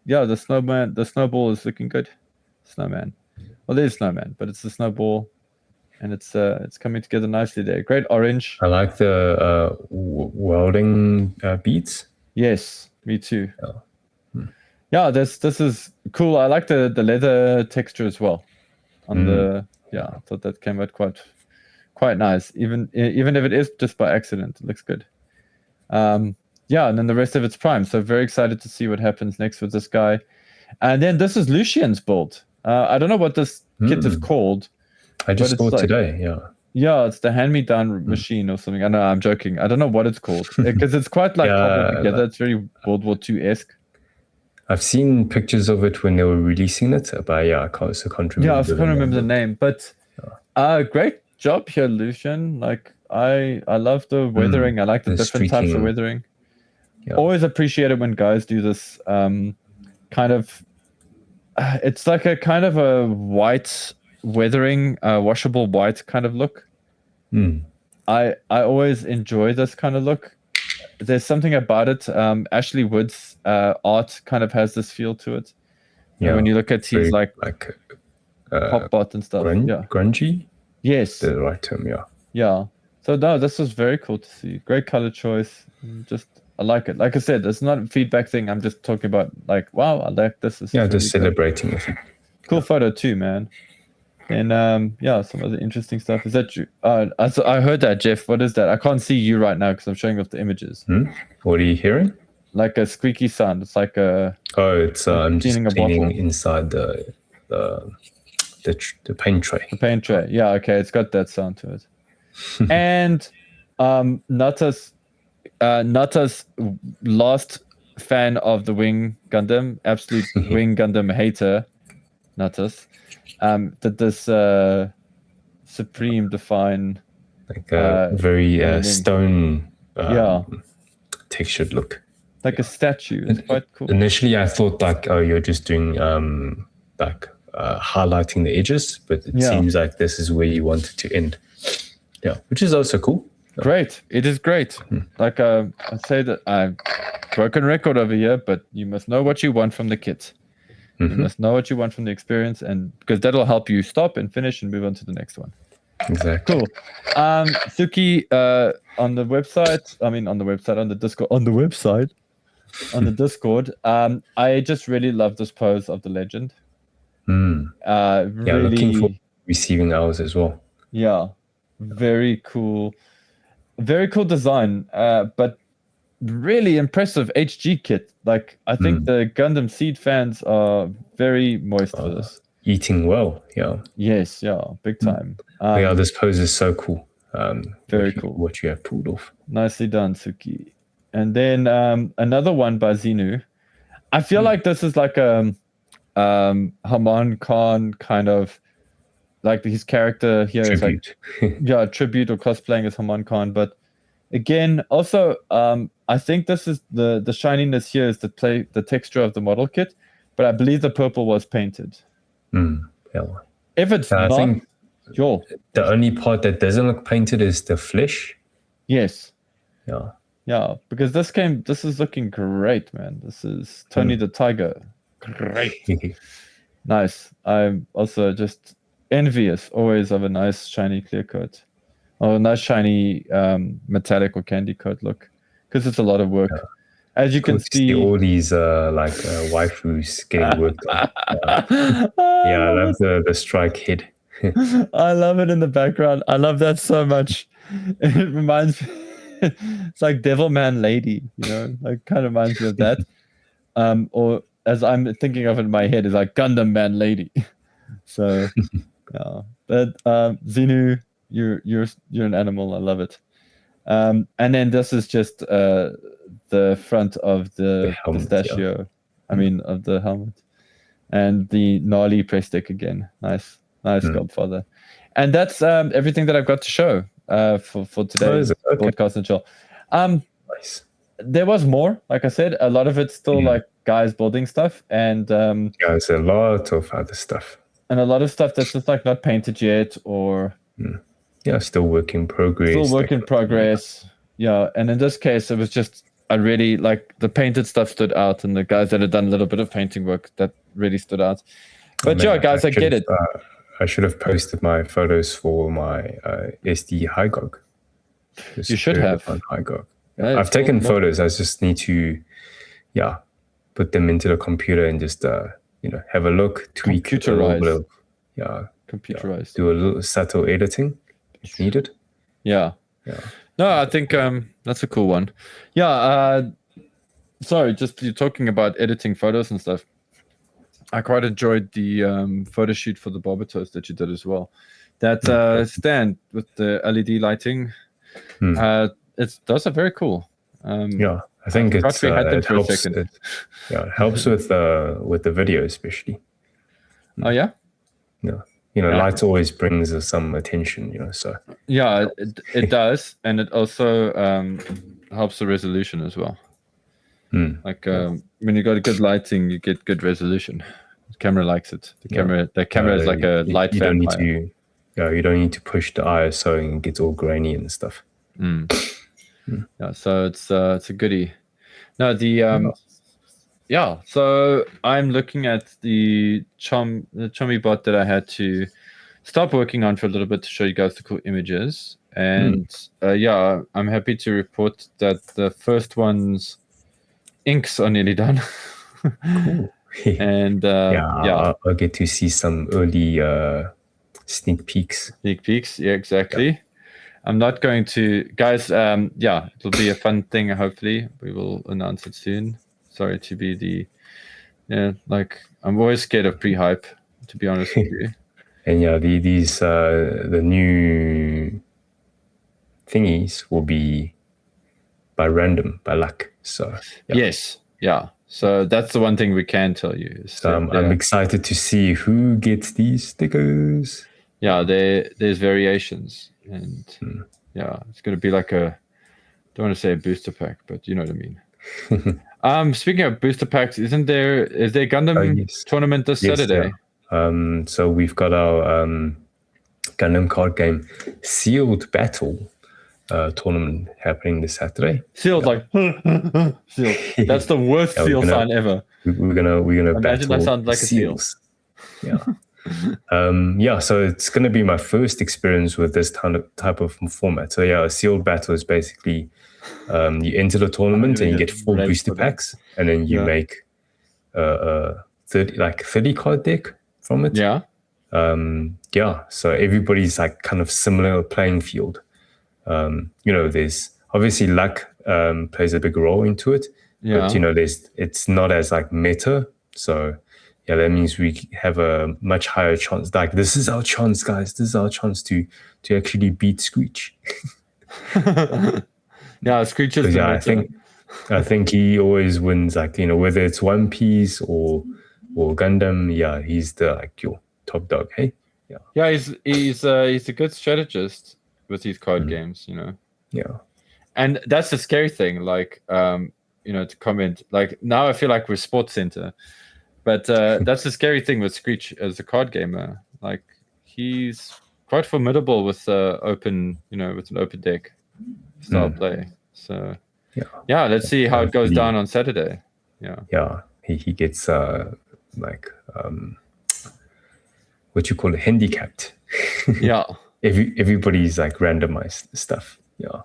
[SPEAKER 1] The snowball is looking good. Snowman. Well, there's snowman, but it's the snowball, and it's coming together nicely there. Great orange.
[SPEAKER 2] I like the welding beads.
[SPEAKER 1] Yes, me too. Yeah, this is cool. I like the leather texture as well. On I thought that came out quite quite nice, even if it is just by accident. It looks good. Yeah, and then the rest of it's prime. So very excited to see what happens next with this guy. And then this is Lucian's build. I don't know what this kit is called.
[SPEAKER 2] I just saw it today. Yeah.
[SPEAKER 1] Yeah, it's the hand-me-down machine or something. I know, I'm joking. I don't know what it's called because it's quite like cobbled together. It's very World War II-esque.
[SPEAKER 2] I've seen pictures of it when they were releasing it, but yeah, I can't remember.
[SPEAKER 1] Yeah, I can't remember the name, but great job here, Lucian. Like I love the weathering. I like the different types of weathering. Yeah. Always appreciate it when guys do this kind of. It's like a kind of a white weathering, washable white kind of look. I always enjoy this kind of look. There's something about it. Ashley Wood's art kind of has this feel to it. Yeah, and when you look at his like Popbot and stuff.
[SPEAKER 2] Grungy?
[SPEAKER 1] Yes.
[SPEAKER 2] The right term, yeah.
[SPEAKER 1] Yeah. So no, this was very cool to see. Great color choice. Just I like it. Like I said, it's not a feedback thing. I'm just talking about like, wow, I like this.
[SPEAKER 2] Just really celebrating with it.
[SPEAKER 1] Cool photo too, man. And some other interesting stuff. Is that you? I heard that, Jeff. What is that? I can't see you right now because I'm showing off the images.
[SPEAKER 2] What are you hearing?
[SPEAKER 1] Like a squeaky sound. It's like a.
[SPEAKER 2] Oh, it's I'm just cleaning inside the paint tray.
[SPEAKER 1] The paint tray. Yeah. Okay. It's got that sound to it. And Nutta's last fan of the Wing Gundam, absolute Wing Gundam hater, Nutta's. Did this Supreme Define
[SPEAKER 2] like a very stone textured look,
[SPEAKER 1] like a statue. It's quite cool.
[SPEAKER 2] Initially I thought like, oh, you're just doing highlighting the edges, but it seems like this is where you want it to end. Yeah, which is also cool.
[SPEAKER 1] Great. It is great. Like I'd say that I've broken record over here, but you must know what you want from the kit. You must know what you want from the experience, and because that'll help you stop and finish and move on to the next one.
[SPEAKER 2] Exactly.
[SPEAKER 1] Cool. Suki, on the Discord, I just really love this pose of the legend. Really,
[SPEAKER 2] looking for receiving ours as well.
[SPEAKER 1] Yeah, very cool design, but really impressive HG kit. Like I think the Gundam Seed fans are very moist for this.
[SPEAKER 2] Eating well, yeah.
[SPEAKER 1] Yes, yeah, big time.
[SPEAKER 2] This pose is so cool.
[SPEAKER 1] Very cool.
[SPEAKER 2] What you have pulled off.
[SPEAKER 1] Nicely done, Suki. And then another one by Xenu. I feel like this is like a Haman Khan kind of, like his character here
[SPEAKER 2] tribute.
[SPEAKER 1] Is like tribute or cosplaying as Haman Khan. But again, also I think this is the shininess here is the texture of the model kit, but I believe the purple was painted. If it's not,
[SPEAKER 2] the only part that doesn't look painted is the flesh.
[SPEAKER 1] Yes.
[SPEAKER 2] Yeah,
[SPEAKER 1] because this is looking great, man. This is Tony the Tiger. Great. Nice. I'm also just envious always of a nice shiny clear coat, or a nice shiny metallic or candy coat look, because it's a lot of work. As you can see,
[SPEAKER 2] all these waifus getting worked on. I love the strike head.
[SPEAKER 1] I love it in the background. I love that so much. It reminds me, it's like Devilman Lady, like kind of reminds me of that. Or as I'm thinking of it in my head, is like Gundam Man Lady. So, but Xenu, you're an animal. I love it. And then this is just the front of the pistachio. I mean, of the helmet, and the gnarly press stick again. Nice Godfather. And that's everything that I've got to show for today's BuildCast and Chill.
[SPEAKER 2] Nice.
[SPEAKER 1] There was more. Like I said, a lot of it's still like guys building stuff, and
[SPEAKER 2] there's a lot of other stuff,
[SPEAKER 1] and a lot of stuff that's just like not painted yet, or
[SPEAKER 2] still work in progress.
[SPEAKER 1] Yeah, and in this case, it was just I really like the painted stuff stood out, and the guys that had done a little bit of painting work that really stood out. But guys, I get it.
[SPEAKER 2] I should have posted my photos for my SD Hygog.
[SPEAKER 1] You should have.
[SPEAKER 2] Hygog. Yeah, I've taken photos. I just need to, put them into the computer and just have a look, tweak
[SPEAKER 1] computerize.
[SPEAKER 2] Computerize.
[SPEAKER 1] Do
[SPEAKER 2] do a little subtle editing. if needed.
[SPEAKER 1] Yeah. No, I think that's a cool one. Yeah. Sorry, just you talking about editing photos and stuff. I quite enjoyed the photo shoot for the Barbatos that you did as well. That stand with the LED lighting, those are very cool.
[SPEAKER 2] Yeah, I think
[SPEAKER 1] we had them
[SPEAKER 2] it
[SPEAKER 1] for
[SPEAKER 2] helps.
[SPEAKER 1] a second.
[SPEAKER 2] It helps with the video especially.
[SPEAKER 1] Oh yeah.
[SPEAKER 2] Yeah, light always brings some attention. So
[SPEAKER 1] yeah, it does, and it also helps the resolution as well. Like when you got a good lighting, you get good resolution. The camera likes it. The camera is like a light
[SPEAKER 2] you don't
[SPEAKER 1] vampire.
[SPEAKER 2] need to. You don't need to push the ISO and it gets all grainy and stuff.
[SPEAKER 1] Yeah, so it's a goodie. No, the so I'm looking at the Chummy bot that I had to stop working on for a little bit to show you guys the cool images. And I'm happy to report that the first one's inks are nearly done.
[SPEAKER 2] Cool.
[SPEAKER 1] And
[SPEAKER 2] I'll get to see some early sneak peeks.
[SPEAKER 1] Yeah, exactly. Yeah. I'm not going to, guys. It'll be a fun thing. Hopefully, we will announce it soon. Sorry to be I'm always scared of pre-hype, to be honest with you.
[SPEAKER 2] And the new thingies will be by luck. So
[SPEAKER 1] yes, yeah. So that's the one thing we can tell you.
[SPEAKER 2] So I'm excited to see who gets these stickers.
[SPEAKER 1] Yeah, there's variations, and it's going to be like don't want to say a booster pack, but you know what I mean. Speaking of booster packs, is there Gundam tournament this Saturday?
[SPEAKER 2] Yeah. So we've got our Gundam card game sealed battle tournament happening this Saturday.
[SPEAKER 1] Sealed sealed. That's the worst seal sign ever.
[SPEAKER 2] We're gonna
[SPEAKER 1] imagine
[SPEAKER 2] battle
[SPEAKER 1] that sounds like
[SPEAKER 2] seals.
[SPEAKER 1] A seal.
[SPEAKER 2] Yeah. So it's gonna be my first experience with this type of format. So a sealed battle is basically you enter the tournament and you get 4 booster packs, and then you make a 30 card deck from it.
[SPEAKER 1] Yeah.
[SPEAKER 2] So everybody's like kind of similar playing field. There's obviously luck plays a big role into it, but it's not as like meta. So that means we have a much higher chance. Like, this is our chance, guys. This is our chance to actually beat Screech.
[SPEAKER 1] Yeah, Screech is
[SPEAKER 2] I think he always wins. Like, whether it's One Piece or Gundam. Yeah, he's the your top dog. Hey.
[SPEAKER 1] Yeah, he's a good strategist with these card games,
[SPEAKER 2] Yeah.
[SPEAKER 1] And that's the scary thing, like to comment, like, now I feel like we're Sports Center, but that's the scary thing with Screech as a card gamer. Like, he's quite formidable with with an open deck style play. So let's see how it goes down on Saturday.
[SPEAKER 2] He gets what you call it, handicapped.
[SPEAKER 1] Yeah.
[SPEAKER 2] Everybody's like randomized stuff. Yeah.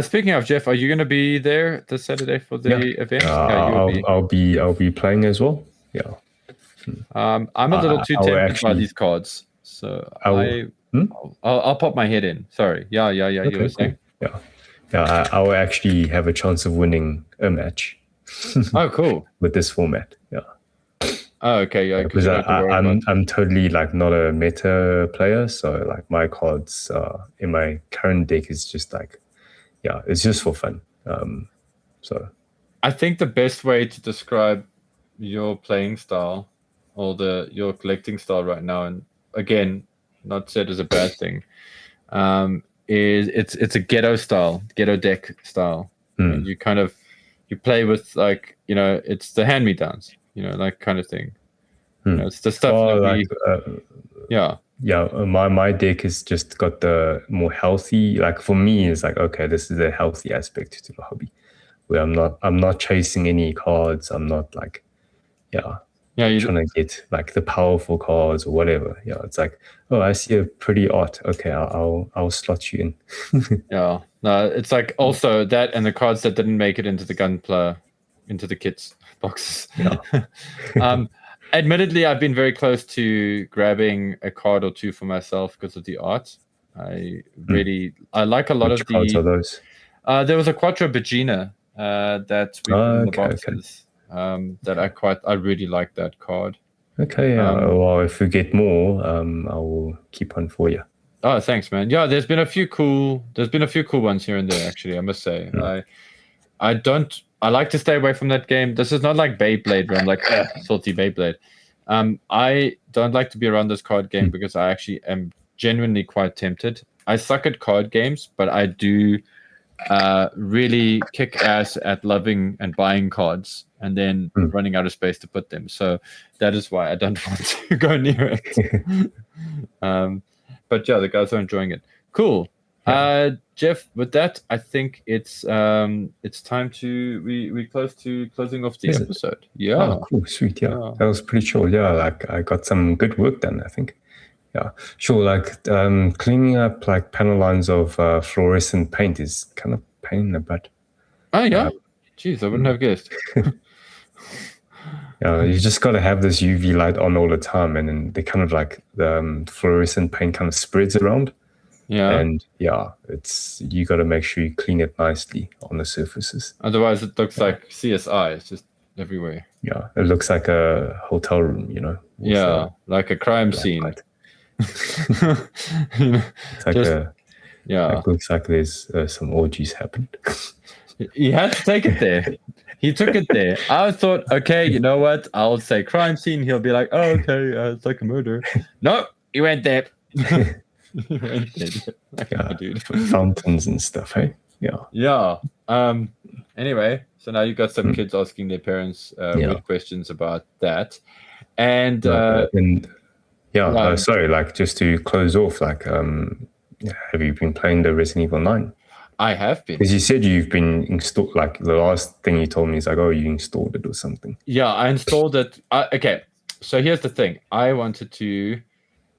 [SPEAKER 1] Speaking of, Jeff, are you going to be there this Saturday for the event?
[SPEAKER 2] I'll be playing as well. Yeah.
[SPEAKER 1] I'm a little too tempted by these cards, so I'll pop my head in. Sorry. Yeah. Okay, you were saying?
[SPEAKER 2] Cool. Yeah. I will actually have a chance of winning a match.
[SPEAKER 1] Oh, cool.
[SPEAKER 2] With this format. Yeah.
[SPEAKER 1] Oh, okay. Yeah.
[SPEAKER 2] Because I'm totally like not a meta player, so like my cards in my current deck is just like, it's just for fun. So
[SPEAKER 1] I think the best way to describe your playing style or your collecting style right now, and again, not said as a bad thing, is it's a ghetto deck style. And you kind of play with, like, it's the hand-me-downs, like kind of thing. It's the stuff
[SPEAKER 2] my deck has just got the more healthy, like, for me, it's like, okay, this is a healthy aspect to the hobby, where I'm not chasing any cards. I'm not like you're trying to get like the powerful cards or whatever. It's like, oh, I see a pretty art, okay, I'll slot you in.
[SPEAKER 1] No, it's like also that, and the cards that didn't make it into the Gunpla, into the kits boxes. Admittedly, I've been very close to grabbing a card or two for myself because of the art. I like a lot
[SPEAKER 2] Which
[SPEAKER 1] of
[SPEAKER 2] cards are
[SPEAKER 1] the.
[SPEAKER 2] those?
[SPEAKER 1] There was a Quattro Bagina that we put in the
[SPEAKER 2] Okay.
[SPEAKER 1] boxes. That I really like that card.
[SPEAKER 2] Okay, yeah. Well, if we get more, I will keep one for you.
[SPEAKER 1] Oh, thanks, man. Yeah, there's been a few cool ones here and there. Actually, I must say, I like to stay away from that game. This is not like Beyblade where I'm like, salty Beyblade. I don't like to be around this card game because I actually am genuinely quite tempted. I suck at card games, but I do really kick ass at loving and buying cards and then running out of space to put them. So that is why I don't want to go near it. But yeah, the guys are enjoying it. Cool. Yeah. Jeff, with that, I think it's time to we close to closing off the episode. Yeah.
[SPEAKER 2] Oh, cool, sweet. Yeah, that was pretty chill. Yeah, like I got some good work done, I think. Yeah, sure. Like cleaning up like panel lines of fluorescent paint is kind of pain in the butt.
[SPEAKER 1] Oh yeah. Jeez, I wouldn't have guessed.
[SPEAKER 2] Yeah, you just got to have this UV light on all the time, and then they kind of like the fluorescent paint kind of spreads around.
[SPEAKER 1] Yeah.
[SPEAKER 2] And yeah, you got to make sure you clean it nicely on the surfaces.
[SPEAKER 1] Otherwise, it looks like CSI. It's just everywhere.
[SPEAKER 2] Yeah, it looks like a hotel room, you know.
[SPEAKER 1] Yeah, like a crime scene.
[SPEAKER 2] It's like it looks like there's some orgies happened.
[SPEAKER 1] He had to take it there. He took it there. I thought, okay, you know what? I'll say crime scene. He'll be like, oh, okay, it's like a murder. No, he went there. He went there.
[SPEAKER 2] Yeah, dude. Fountains and stuff, hey? Yeah.
[SPEAKER 1] Yeah. Anyway, so now you got some kids asking their parents weird questions about that. And
[SPEAKER 2] sorry, like just to close off, like have you been playing the Resident Evil 9?
[SPEAKER 1] I have been.
[SPEAKER 2] Because you said you've been installed, like the last thing you told me is like, oh, you installed it or something.
[SPEAKER 1] Yeah, I installed it. Okay, so here's the thing. I wanted to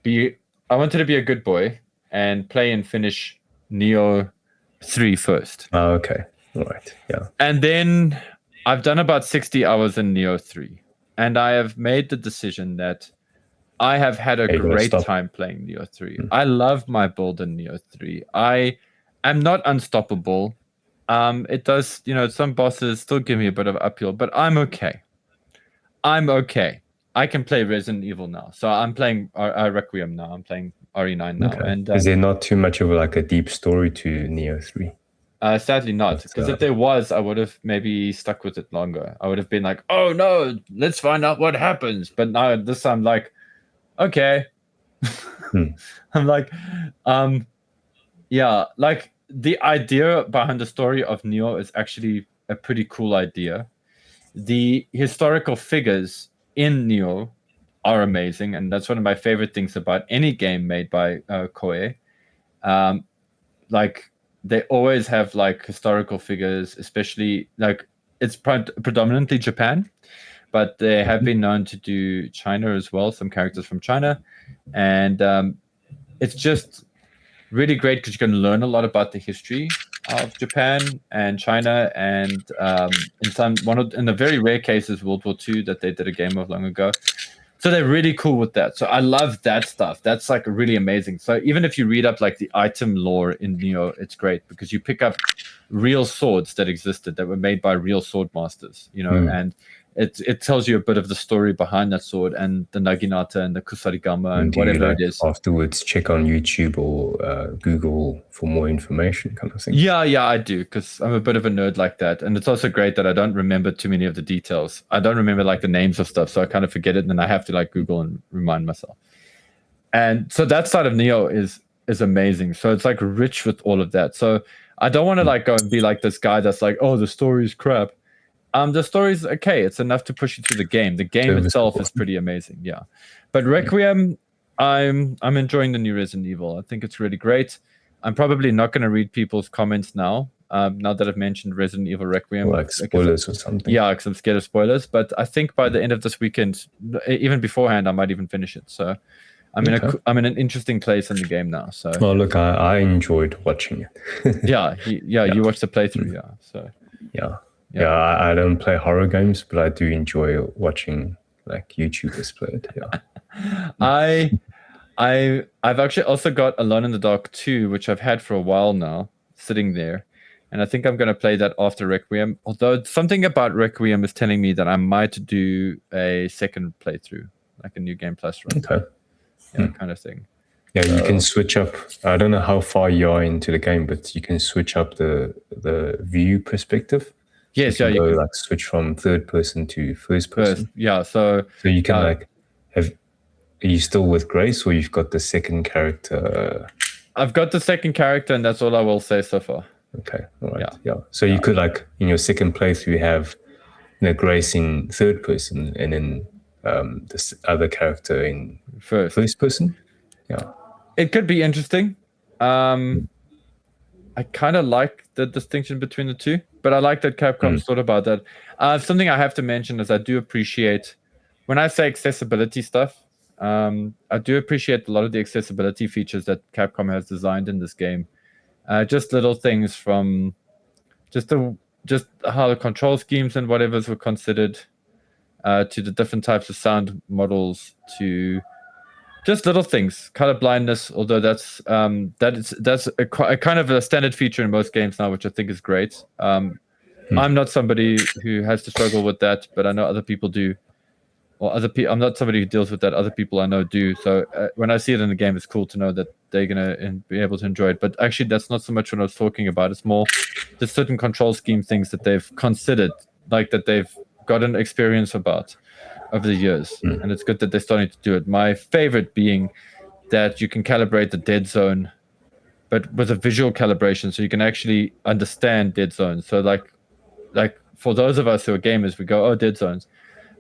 [SPEAKER 1] be a good boy and play and finish Neo 3 first.
[SPEAKER 2] Oh, okay. All right. Yeah.
[SPEAKER 1] And then I've done about 60 hours in Neo 3. And I have made the decision that I have had a great time playing Neo 3. I love my build in Neo 3. I am not unstoppable. It does, some bosses still give me a bit of uphill, but I'm okay. I can play Resident Evil now. So I'm playing Requiem now. I'm playing RE9 now.
[SPEAKER 2] Okay.
[SPEAKER 1] And
[SPEAKER 2] is there not too much of like a deep story to Neo 3?
[SPEAKER 1] Sadly not, because if there was, I would have maybe stuck with it longer. I would have been like, oh no, let's find out what happens. But now this I'm like, okay. I'm like, yeah, like the idea behind the story of Neo is actually a pretty cool idea. The historical figures in Neo are amazing, and that's one of my favorite things about any game made by Koei. Like they always have like historical figures, especially like it's predominantly Japan, but they have been known to do China as well, some characters from China. And it's just really great because you can learn a lot about the history of Japan and China, and in the very rare cases, World War II that they did a game of long ago. So they're really cool with that. So I love that stuff. That's like really amazing. So even if you read up like the item lore in Neo, it's great because you pick up real swords that existed that were made by real sword masters, and it tells you a bit of the story behind that sword and the naginata and the kusarigama and whatever it is.
[SPEAKER 2] Afterwards, check on YouTube or Google for more information, kind of thing.
[SPEAKER 1] Yeah, I do because I'm a bit of a nerd like that, and it's also great that I don't remember too many of the details. I don't remember like the names of stuff, so I kind of forget it, and then I have to like Google and remind myself. And so that side of Neo is amazing. So it's like rich with all of that. So I don't want to like go and be like this guy that's like, oh, the story's crap. The story's okay. It's enough to push you through the game. The game itself is pretty amazing, yeah. But Requiem, I'm enjoying the new Resident Evil. I think it's really great. I'm probably not going to read people's comments now. Now that I've mentioned Resident Evil Requiem,
[SPEAKER 2] like spoilers or something.
[SPEAKER 1] Yeah, because I'm scared of spoilers. But I think by the end of this weekend, even beforehand, I might even finish it. So I'm in an interesting place in the game now. So
[SPEAKER 2] well, look, I enjoyed watching it.
[SPEAKER 1] yeah, you watched the playthrough, yeah. So
[SPEAKER 2] yeah, I don't play horror games, but I do enjoy watching like YouTubers play it. Yeah,
[SPEAKER 1] I've actually also got Alone in the Dark 2, which I've had for a while now, sitting there. And I think I'm going to play that after Requiem. Although something about Requiem is telling me that I might do a second playthrough, like a new game plus run.
[SPEAKER 2] Okay.
[SPEAKER 1] Yeah, kind of thing.
[SPEAKER 2] Yeah, you can switch up. I don't know how far you are into the game, but you can switch up the view perspective.
[SPEAKER 1] Yes,
[SPEAKER 2] you can like switch from third person to first person.
[SPEAKER 1] Yeah, so
[SPEAKER 2] you can like have. Are you still with Grace, or you've got the second character?
[SPEAKER 1] I've got the second character, and that's all I will say so far.
[SPEAKER 2] Okay, all right, yeah. So you could like in your second playthrough have, Grace in third person, and then this other character in first person. Yeah,
[SPEAKER 1] it could be interesting. I kind of like the distinction between the two, but I like that Capcom thought about that. Something I have to mention is I do appreciate when I say accessibility stuff. I do appreciate a lot of the accessibility features that Capcom has designed in this game. Just little things from just how the control schemes and whatever's were considered, to the different types of sound models, to just little things. Color blindness, although that's a kind of a standard feature in most games now, which I think is great. I'm not somebody who has to struggle with that, but I know other people do. Or other people, I'm not somebody who deals with that. Other people I know do. So when I see it in the game, it's cool to know that they're gonna be able to enjoy it. But actually, that's not so much what I was talking about. It's more the certain control scheme things that they've considered, like that they've gotten experience about over the years, and it's good that they're starting to do it. My favorite being that you can calibrate the dead zone, but with a visual calibration, so you can actually understand dead zones. So like for those of us who are gamers, we go, oh, dead zones.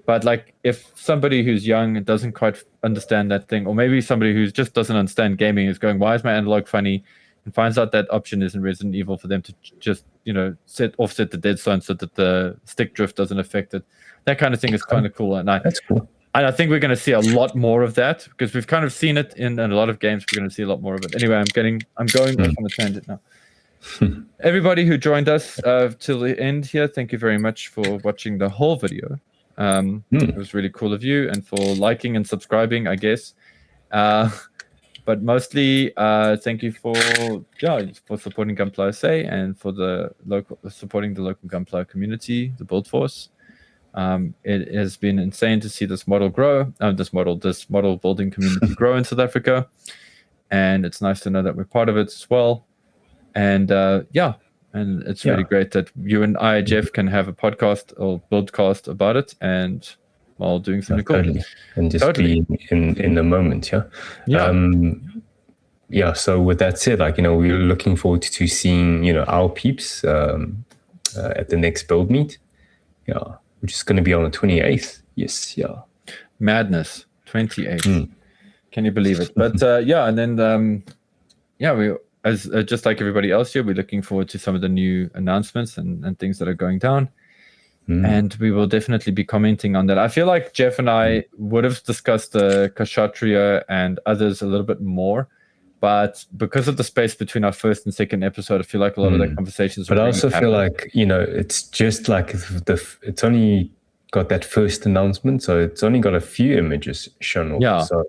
[SPEAKER 1] But like if somebody who's young and doesn't quite understand that thing, or maybe somebody who just doesn't understand gaming is going, why is my analog funny? And finds out that option is in Resident Evil for them to just, offset the dead zone so that the stick drift doesn't affect it. That kind of thing is kind of cool. And
[SPEAKER 2] that's cool.
[SPEAKER 1] And I think we're going to see a lot more of that, because we've kind of seen it in a lot of games. We're going to see a lot more of it. Anyway, I'm going off on a tangent now. Everybody who joined us till the end here, thank you very much for watching the whole video. It was really cool of you, and for liking and subscribing, I guess. But mostly, thank you for supporting Gunpla SA, and for supporting the local Gunpla community, the BuildForce. It has been insane to see this model grow, this model building community grow in South Africa, and it's nice to know that we're part of it as well. And and it's really great that you and I, Jeff, can have a podcast or BuildCast about it, and while doing something cool.
[SPEAKER 2] Totally. And just be in the moment, So with that said, we're looking forward to seeing, our peeps at the next build meet. Yeah, which is going to be on the 28th. Yes, yeah.
[SPEAKER 1] Madness, 28th. Can you believe it? But and then we. As just like everybody else here, we're looking forward to some of the new announcements and things that are going down. And we will definitely be commenting on that. I feel like Jeff and I would have discussed the Kshatriya and others a little bit more, but because of the space between our first and second episode, I feel like a lot of the conversations.
[SPEAKER 2] But I also feel like, it's just like it's only got that first announcement, so it's only got a few images shown off.
[SPEAKER 1] Yeah.
[SPEAKER 2] So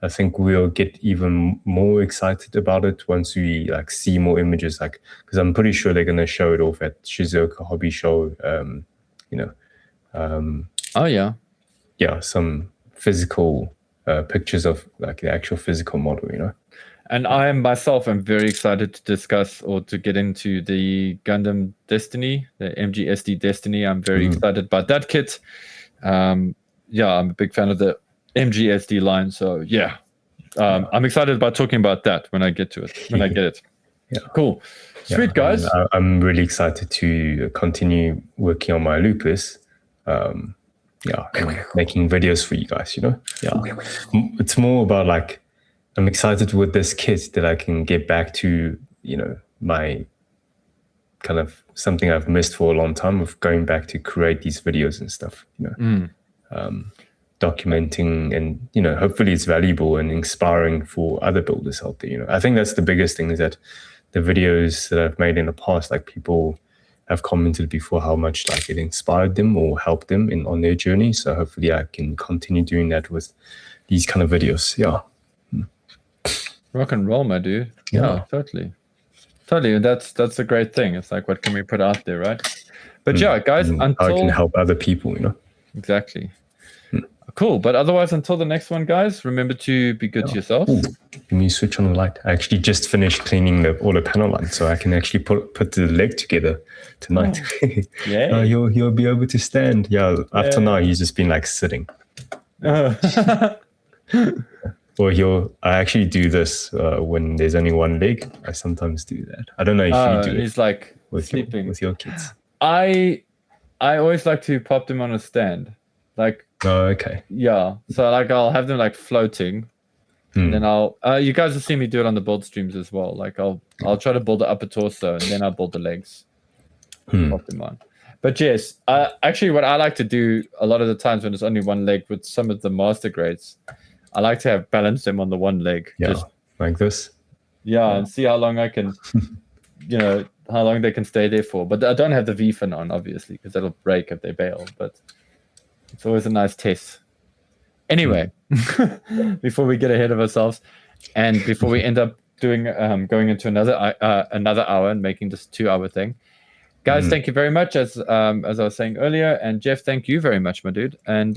[SPEAKER 2] I think we'll get even more excited about it once we see more images, because I'm pretty sure they're going to show it off at Shizuoka Hobby Show. Some physical pictures of the actual physical model,
[SPEAKER 1] And I myself am very excited to discuss or to get into the Gundam Destiny, the MGSD Destiny. I'm very excited about that kit. I'm a big fan of the MGSD line, so I'm excited about talking about that when I get to it, when I get it. Cool. Sweet, guys.
[SPEAKER 2] I'm really excited to continue working on my lupus, and making videos for you guys, It's more about I'm excited with this kit that I can get back to, my kind of something I've missed for a long time, of going back to create these videos and stuff, documenting, and hopefully it's valuable and inspiring for other builders out there. I think that's the biggest thing, is that the videos that I've made in the past, people have commented before how much it inspired them or helped them on their journey. So hopefully I can continue doing that with these kind of videos.
[SPEAKER 1] Rock and roll, my dude. Yeah, totally. And that's a great thing. It's like, what can we put out there, right? But yeah, guys,
[SPEAKER 2] how I can help other people,
[SPEAKER 1] Exactly. Cool. But otherwise, until the next one, guys, remember to be good to yourself.
[SPEAKER 2] Let me switch on the light. I actually just finished cleaning all the panel lines, so I can actually put the leg together tonight.
[SPEAKER 1] Yeah.
[SPEAKER 2] He'll be able to stand. Yeah, up to now, he's just been like sitting. Or I actually do this when there's only one leg. I sometimes do that. I don't know if you do
[SPEAKER 1] He's like
[SPEAKER 2] with
[SPEAKER 1] sleeping
[SPEAKER 2] with your kids.
[SPEAKER 1] I always like to pop them on a stand. Like,
[SPEAKER 2] oh, okay.
[SPEAKER 1] Yeah. So like I'll have them like floating. And then I'll you guys will see me do it on the build streams as well. Like I'll try to build the upper torso and then I'll build the legs. Pop them on. But yes, actually what I like to do a lot of the times when there's only one leg with some of the master grades, I like to have balance them on the one leg.
[SPEAKER 2] Yeah, just like this.
[SPEAKER 1] Yeah, and see how long I can, how long they can stay there for. But I don't have the V-fin on, obviously, because that'll break if they bail. But it's always a nice test. Anyway, before we get ahead of ourselves, and before we end up doing going into another hour and making this 2-hour thing, guys, thank you very much. As I was saying earlier, and Jeff, thank you very much, my dude. And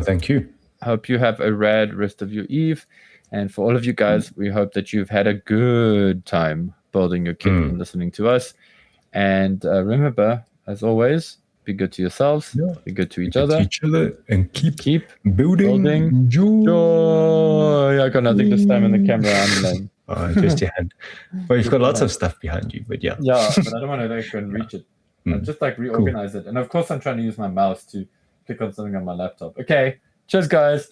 [SPEAKER 2] thank you.
[SPEAKER 1] Hope you have a rad rest of your eve. And for all of you guys, we hope that you've had a good time building your kit and listening to us. And remember, as always, be good to yourselves, be good to each other,
[SPEAKER 2] and keep
[SPEAKER 1] building joy. I got nothing to slam in the camera. I'm lame.
[SPEAKER 2] Just your hand. Well, you've got lots of stuff behind you, but yeah.
[SPEAKER 1] Yeah, but I don't want to go and reach it. I'll just like reorganize it. And of course, I'm trying to use my mouse to click on something on my laptop. Okay. Cheers, guys.